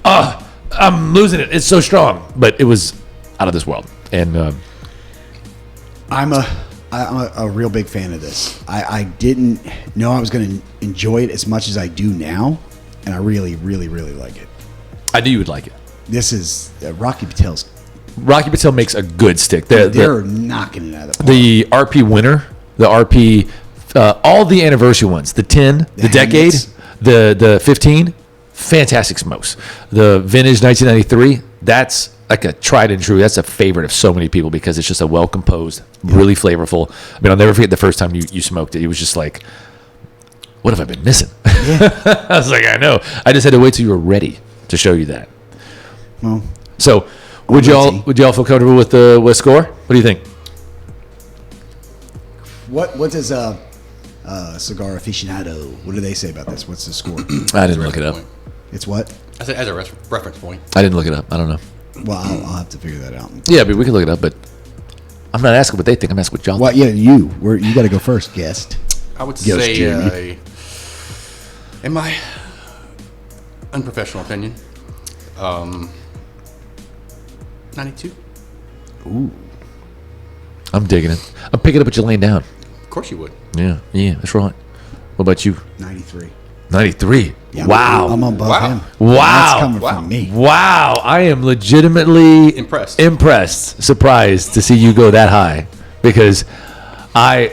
I'm losing it. It's so strong, but it was out of this world. And I'm a real big fan of this. I didn't know I was going to enjoy it as much as I do now, and I really, really, really like it. I knew you would like it. This is Rocky Patel's. Rocky Patel makes a good stick. They're knocking it out of the park. The RP winner, the RP, all the anniversary ones, the 10, the decade, Hamlets. the 15, fantastic smokes. The vintage 1993, that's like a tried and true. That's a favorite of so many people because it's just a well composed, really flavorful. I mean, I'll never forget the first time you smoked it. It was just like, what have I been missing? Yeah. I was like, I know. I just had to wait till you were ready to show you that. Well, So, would y'all feel comfortable with score? What do you think? what does Cigar Aficionado? What do they say about this? What's the score? I didn't look it up. Point. It's what? I said as a reference point. I didn't look it up. I don't know. Well, I'll have to figure that out. Yeah, but we can look it up. But I'm not asking what they think. I'm asking what y'all Well, think. yeah, you got to go first, guest. I would Yes, say, Jamie. in my unprofessional opinion, 92. Ooh, I'm digging it. I'm picking up what you're laying down. Of course you would. Yeah, that's right. What about you? 93. 93. Yeah, Wow. I'm above Wow. him. Wow. That's coming Wow. from me. Wow. I am legitimately Impressed. surprised to see you go that high because And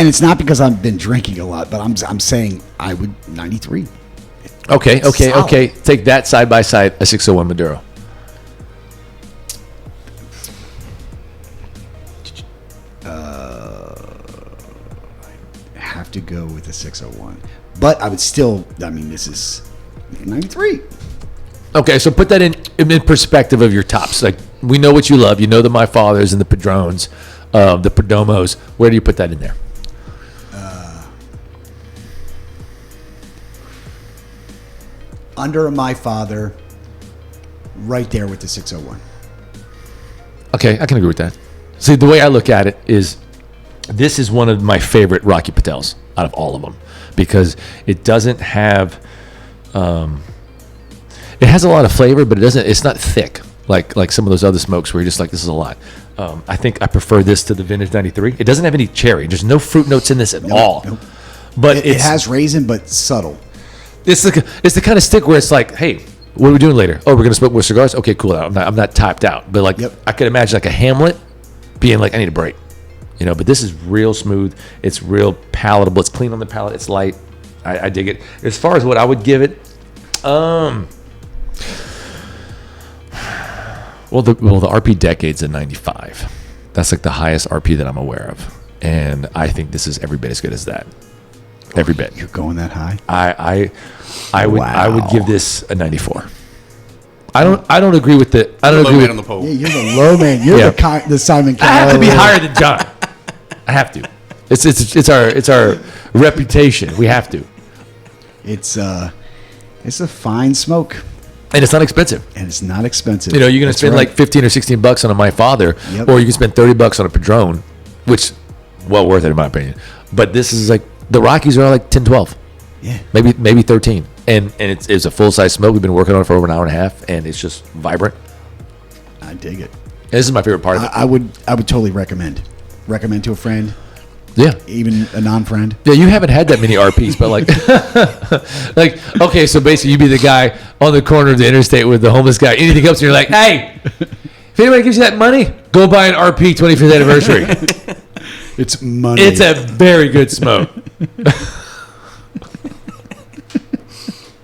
it's not because I've been drinking a lot, but I'm saying I would 93. Okay. Solid. Take that side by side, a 601 Maduro. Have to go with the 601, but I would still. I mean, this is 93. Okay, so put that in perspective of your tops. Like we know what you love. You know the My Fathers and the Padrones, the Perdomos. Where do you put that in there? Under My Father, right there with the 601. Okay, I can agree with that. See, the way I look at it is this is one of my favorite Rocky Patels out of all of them because it doesn't have it has a lot of flavor, but it's not thick like some of those other smokes where you're just like, this is a lot. I think I prefer this to the Vintage 93. It doesn't have any cherry. There's no fruit notes in this at all. Nope. But It has raisin, but subtle. It's the kind of stick where it's like, hey, what are we doing later? Oh, we're gonna smoke more cigars. Okay, cool. I'm not typed out, but like Yep. I could imagine like a Hamlet being like, I need a break, you know. But this is real smooth. It's real palatable. It's clean on the palate. It's light. I dig it. As far as what I would give it, well the RP Decade's a 95. That's like the highest RP that I'm aware of, and I think this is every bit as good as that. Every bit. You're going that high? I would Wow. give this a 94. I don't agree with the Low agree man with on the pole. Yeah, you're the low man. You're Yeah. the Simon I have to be Cowell. higher than John. I have to. It's our reputation. We have to, It's a fine smoke, and it's not expensive. and it's not expensive. You know, you're gonna That's spend right. like $15 or $16 on a My Father, Yep. or you can spend $30 on a Padron, which well worth it in my opinion. But this is like the Rockies are like 10, 12, Yeah. maybe 13, and it's a full size smoke. We've been working on it for over an hour and a half, and it's just vibrant. I dig it. And this is my favorite part of it. I would totally recommend to a friend, Yeah. even a non-friend. Yeah, you haven't had that many RPs, but like, okay, so basically you'd be the guy on the corner of the interstate with the homeless guy. Anything else, and you're like, hey, if anybody gives you that money, go buy an RP 25th anniversary. It's money. It's a very good smoke.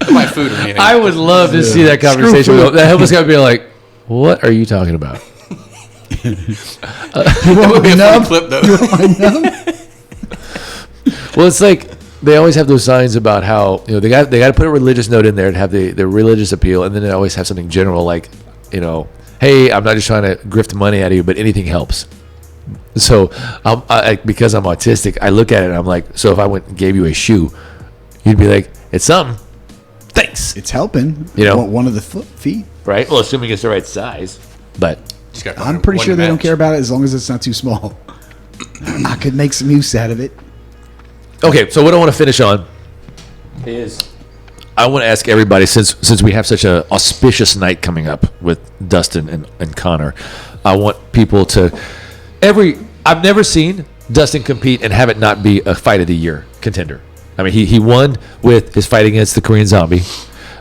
Buy food or anything. I would love to see that conversation. food. That homeless guy would be like, what are you talking about? That would be a funny clip though. Well, it's like they always have those signs about how they got to put a religious note in there and have the religious appeal, and then they always have something general like, hey, I'm not just trying to grift money out of you, but anything helps. So because I'm autistic, I look at it and I'm like, so if I went and gave you a shoe, you'd be like, it's something. Thanks. It's helping. One of the feet. Right? Well, assuming it's the right size, but. Just gotta I'm find pretty one sure to they don't match. care about it as long as it's not too small. I could make some use out of it. Okay, so what I want to finish on is I want to ask everybody, since we have such an auspicious night coming up with Dustin and Connor, I want people to I've never seen Dustin compete and have it not be a fight of the year contender. I mean, he won with his fight against the Korean Zombie,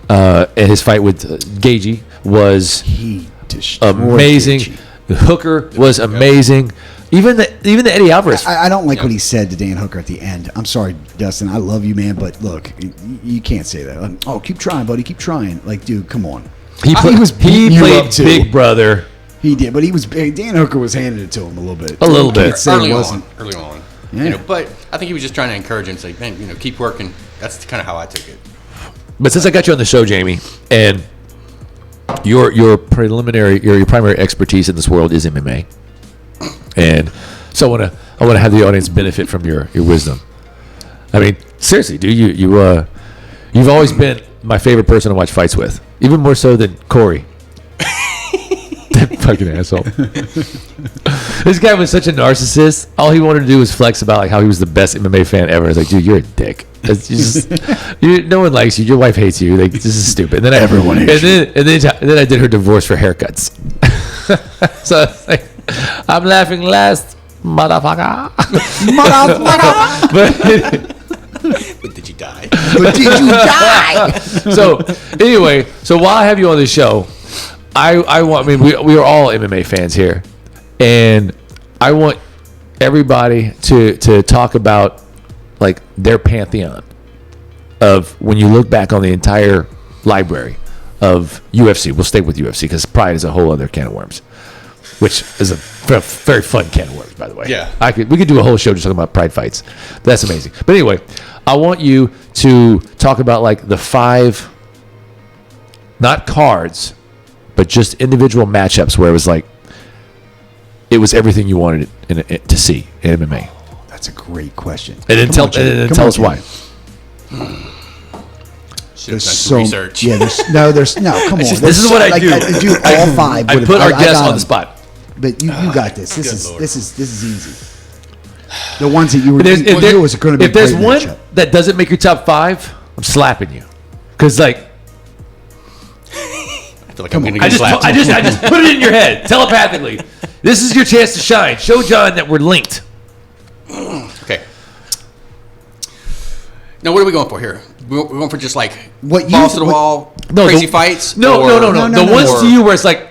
and his fight with Gagey was He destroyed amazing. Gaethje. The Hooker was amazing. Even the Eddie Alvarez. I don't like what he said to Dan Hooker at the end. I'm sorry, Dustin. I love you, man, but look, you can't say that. Oh, keep trying, buddy. Keep trying. Like, dude, come on. He beating you played up, too. Big Brother. He did, but Dan Hooker was handing it to him a little bit. A little You can't bit. say it Early wasn't. on. Yeah. But I think he was just trying to encourage him, say, man, keep working. That's kind of how I took it. But since I got you on the show, Jamie, and your primary expertise in this world is MMA, and so I want to have the audience benefit from your wisdom. I mean, seriously, dude, you've always been my favorite person to watch fights with, even more so than Corey. That fucking asshole. This guy was such a narcissist. All he wanted to do was flex about like how he was the best MMA fan ever. I was like, dude, you're a dick. No one likes you. Your wife hates you. Like, this is stupid. And then Everyone hates you. And then I did her divorce for haircuts. So I was like, I'm laughing last, motherfucker. But But did you die? But did you die? so anyway, while I have you on the show, we are all MMA fans here, and I want everybody to talk about like their pantheon of when you look back on the entire library of UFC. We'll stay with UFC because Pride is a whole other can of worms, which is a very fun can of worms, by the way. Yeah. We could do a whole show just talking about Pride fights. That's amazing. But anyway, I want you to talk about like the 5, not cards, but just individual matchups where it was everything you wanted to see in MMA. That's a great question. And then tell us why. Should have done some research. Yeah, there's no. Come on. This is what I do. Do all 5. I put our guests on the spot. But you got this. This Good Lord. is easy. The ones that you were If knew was going to be. if there's a great one matchup. that doesn't make your top 5, I'm slapping you. Because I feel like I'm going to I get slapped. just put it in your head telepathically. This is your chance to shine. Show John that we're linked. Okay. Now, what are we going for here? We're going for just like What you- balls to the what- wall, No, crazy the- fights? No. or- The ones to you where it's like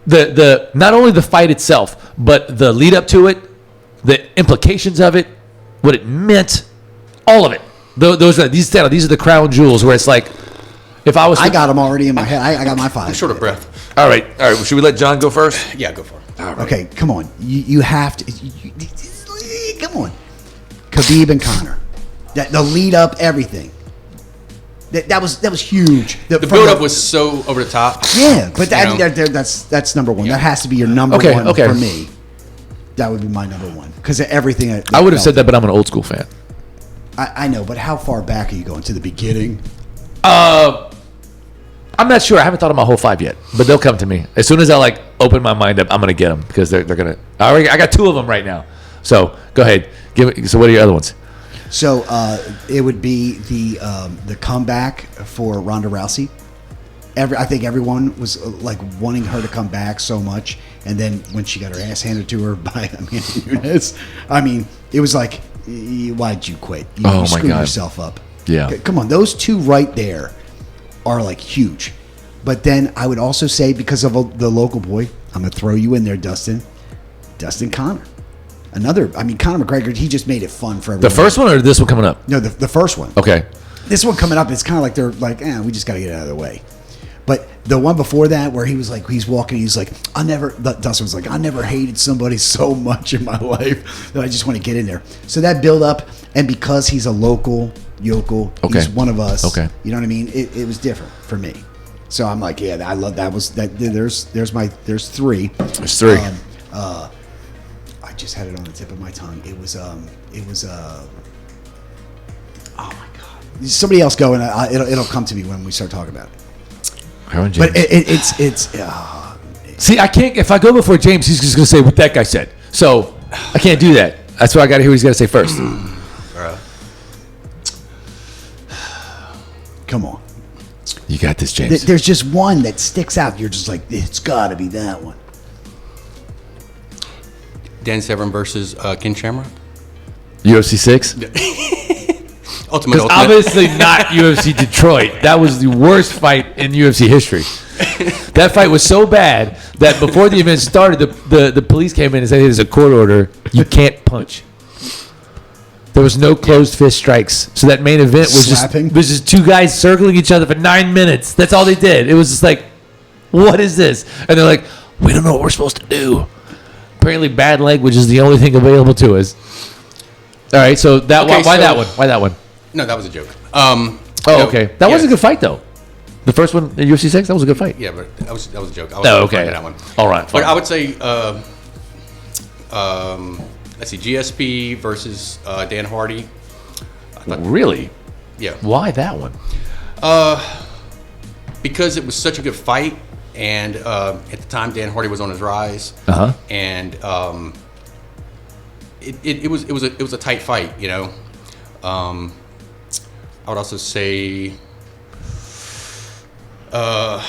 the not only the fight itself, but the lead up to it, the implications of it, what it meant, all of it. These are the crown jewels where it's like, if I was, I got them already in my head. I got my 5. I'm short of breath. all right. Should we let John go first? Yeah, go for it. Okay, come on. You have to. Come on. Khabib and Conor. The lead up, everything. That was huge. The build-up was so over the top. Yeah, but You know? that's number 1. Yeah. That has to be your number Okay, 1 okay. for me. That would be my number one because everything. I would have said that, but I'm an old school fan. I know, but how far back are you going? To the beginning? I'm not sure. I haven't thought of my whole 5 yet, but they'll come to me as soon as I like open my mind up. I'm gonna get them because they're gonna. I got 2 of them right now. So go ahead. So what are your other ones? So it would be the comeback for Ronda Rousey. I think everyone was like wanting her to come back so much, and then when she got her ass handed to her by Amanda Nunes, I mean, it was like, why'd you quit? You screwed yourself up. Yeah. Come on, those 2 right there are like huge. But then I would also say, because of the local boy, I'm gonna throw you in there, Dustin Conner. Conor McGregor, he just made it fun for everyone. The first one or this one coming up? No, the first one. Okay. This one coming up, it's kind of like they're like, we just got to get it out of the way. But the one before that, where he was like, he's walking, he's like, Dustin was like, I never hated somebody so much in my life that I just want to get in there. So that build up, and because he's a local yokel, he's one of us. Okay. You know what I mean? It was different for me. So I'm like, yeah, I love that. There's 3. There's 3. I just had it on the tip of my tongue. It was oh my god! Somebody else go, and it'll come to me when we start talking about it. But it's see, I can't. If I go before James, he's just gonna say what that guy said. So I can't do that. That's why I got to hear what he's got to say first. Come on, you got this, James. There's just one that sticks out. You're just like, it's got to be that one. Dan Severn versus Ken Shamrock. UFC 6? Ultimate. Obviously not UFC Detroit. That was the worst fight in UFC history. That fight was so bad that before the event started, the police came in and said, there's a court order. You can't punch. There was no closed fist strikes. So that main event was just 2 guys circling each other for 9 minutes. That's all they did. It was just like, what is this? And they're like, we don't know what we're supposed to do. Apparently, bad language is the only thing available to us. All right, so why that one? Why that one? No, that was a joke. Okay. That was a good fight, though. The first one in UFC 6, that was a good fight. Yeah, but that was a joke. Okay. That one. All right. But I would say, let's see, GSP versus Dan Hardy. Really? Yeah. Why that one? Because it was such a good fight. And at the time, Dan Hardy was on his rise, and it was a tight fight, you know. I would also say, I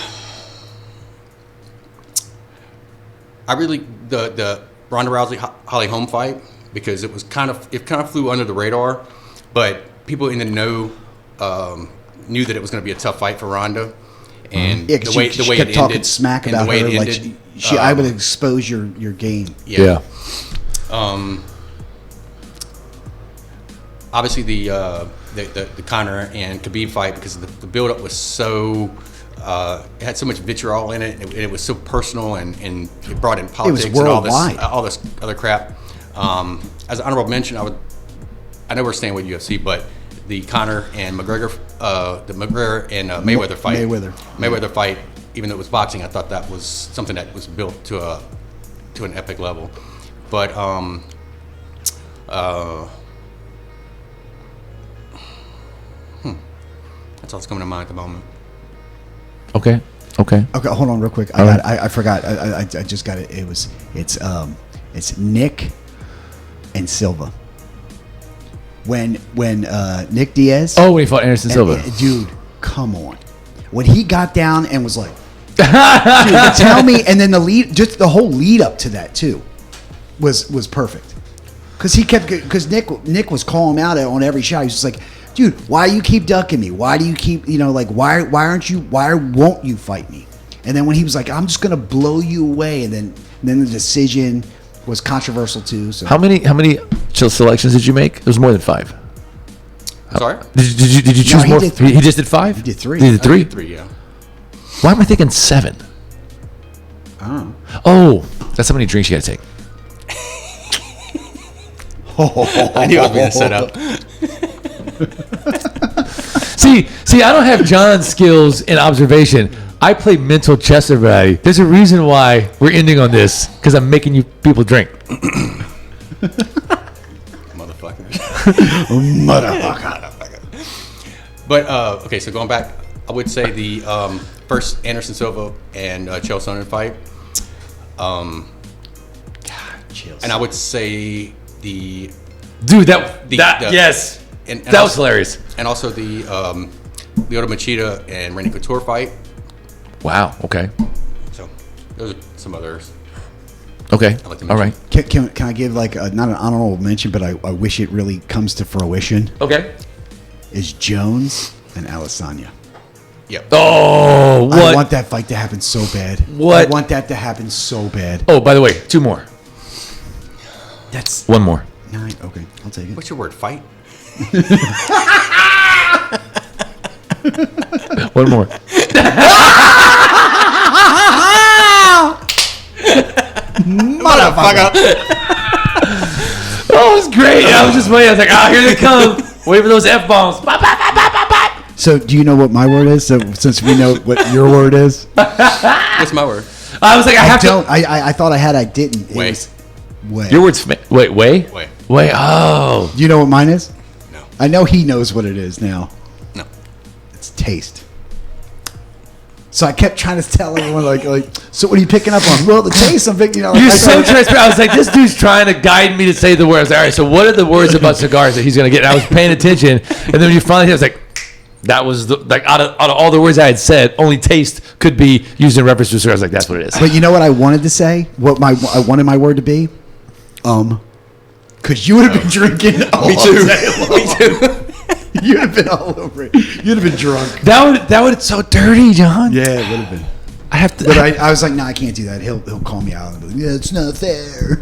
really the Ronda Rousey Holly Holm fight, because it kind of flew under the radar, but people in the know knew that it was going to be a tough fight for Ronda. And the way she kept it talking ended, smack about her, like I would expose your game. Yeah. Obviously the Conor and Khabib fight, because the build up was so it had so much vitriol in it, and it was so personal, and it brought in politics and all this other crap. As an honorable mention, I know we're staying with UFC, but the Conor and McGregor, the McGregor and Mayweather fight. Mayweather fight, even though it was boxing, I thought that was something that was built to an epic level. But that's all that's coming to mind at the moment. Okay. Hold on, real quick. I forgot. I just got it. It's Nick and Silva. When Nick Diaz. Oh, when he fought Anderson Silva. Dude, come on. When he got down and was like, dude, tell me, and then the whole lead up to that too was perfect. Because Nick was calling him out on every shot. He was just like, dude, why do you keep ducking me? Why do you keep, why won't you fight me? And then when he was like, I'm just going to blow you away. And then the decision was controversial too. So how many selections did you make? It was more than 5. Sorry? Did you choose more? He just did 5? He did 3. He did 3? I did 3, yeah. Why am I thinking 7? Oh, that's how many drinks you got to take. I knew I was being set up. See, I don't have John's skills in observation. I play mental chess, everybody. There's a reason why we're ending on this because I'm making you people drink. Motherfucker. Motherfucker. But okay, so going back, I would say the first Anderson Silva and Chael Sonnen fight. And I would say the Dude, the yes. And that was hilarious. And also the Lyoto Machida and Randy Couture fight. Wow. Okay. So those are some others. Okay. I'd like to All mention. right. Can I give like not an honorable mention, but I wish it really comes to fruition? Okay. Is Jones and Alessandra. Yep. Oh, what? I want that fight to happen so bad. What? I want that to happen so bad. Oh, by the way, 2 more. That's 1 more. 9. Okay, I'll take it. What's your word? Fight? 1 more. Motherfucker. Oh, it was great. I was just waiting. I was like, here they come. Wait for those F-bombs. So, do you know what my word is? So, since we know what your word is, What's my word? I was like, I have don't. to. I thought I had. I didn't. It Way. was way. Your word's wait. Way. Wait. Oh. Do you know what mine is? No. I know he knows what it is now. No. It's taste. So I kept trying to tell everyone, like, so what are you picking up on? Well, the taste. I'm picking. You're so transparent. I was like, this dude's trying to guide me to say the words. I was like, all right, so what are the words about cigars that he's going to get? And I was paying attention. And then when you finally, I was like, that was out of all the words I had said, only taste could be used in reference to cigars. I was like, that's what it is. But you know what I wanted to say? What I wanted my word to be? Because you would have been drinking. Me too. Me too. You'd have been all over it. You'd have been drunk. That would it's so dirty, John. Yeah, it would have been. I have to. But I was like, no, I can't do that. He'll call me out and be like, yeah, it's not fair.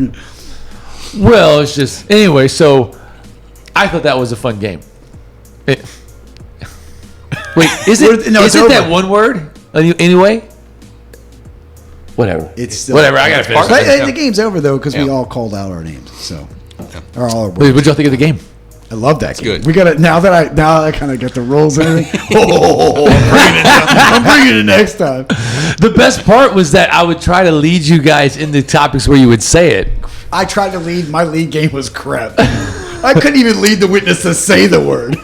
Well, it's just anyway. So I thought that was a fun game. Wait, is it? No, is it's it that over. one word anyway? Whatever. It's still, whatever. I gotta finish. But, it. the game's over though because we Yeah. all called out our names. So, or all our Wait, words. what'd y'all think of the game? I love that game. good. We got it now that I kind of get the rules and everything. I'm bringing it next time. The best part was that I would try to lead you guys into topics where you would say it. I tried to lead. My lead game was crap. I couldn't even lead the witness to say the word.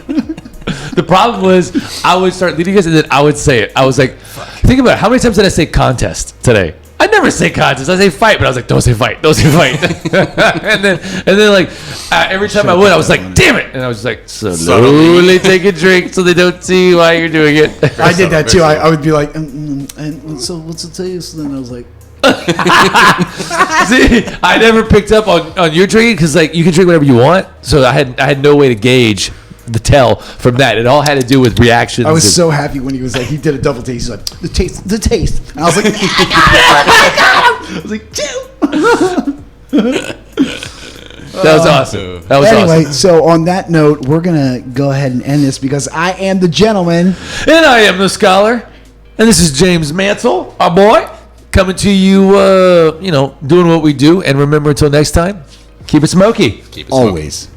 The problem was I would start leading you guys and then I would say it. I was like, think about it. How many times did I say contest today? I never say contest. I say fight, but I was like, don't say fight. Don't say fight. and then like every time I would, I was like, damn it. And I was just like, slowly take a drink so they don't see why you're doing it. I did that too. I would be like, and so what's the taste? And then I was like, See, I never picked up on your drinking because like you can drink whatever you want. So I had no way to gauge the tell from that. It all had to do with reactions. I was so happy when he was like, he did a double taste. He's like, the taste. And I was like, I was like, that was awesome. That was anyway, awesome. so on that note, we're gonna go ahead and end this because I am the gentleman. And I am the scholar. And this is James Mancil, our boy, coming to you, doing what we do. And remember, until next time, keep it smoky. Keep it smoking. Always.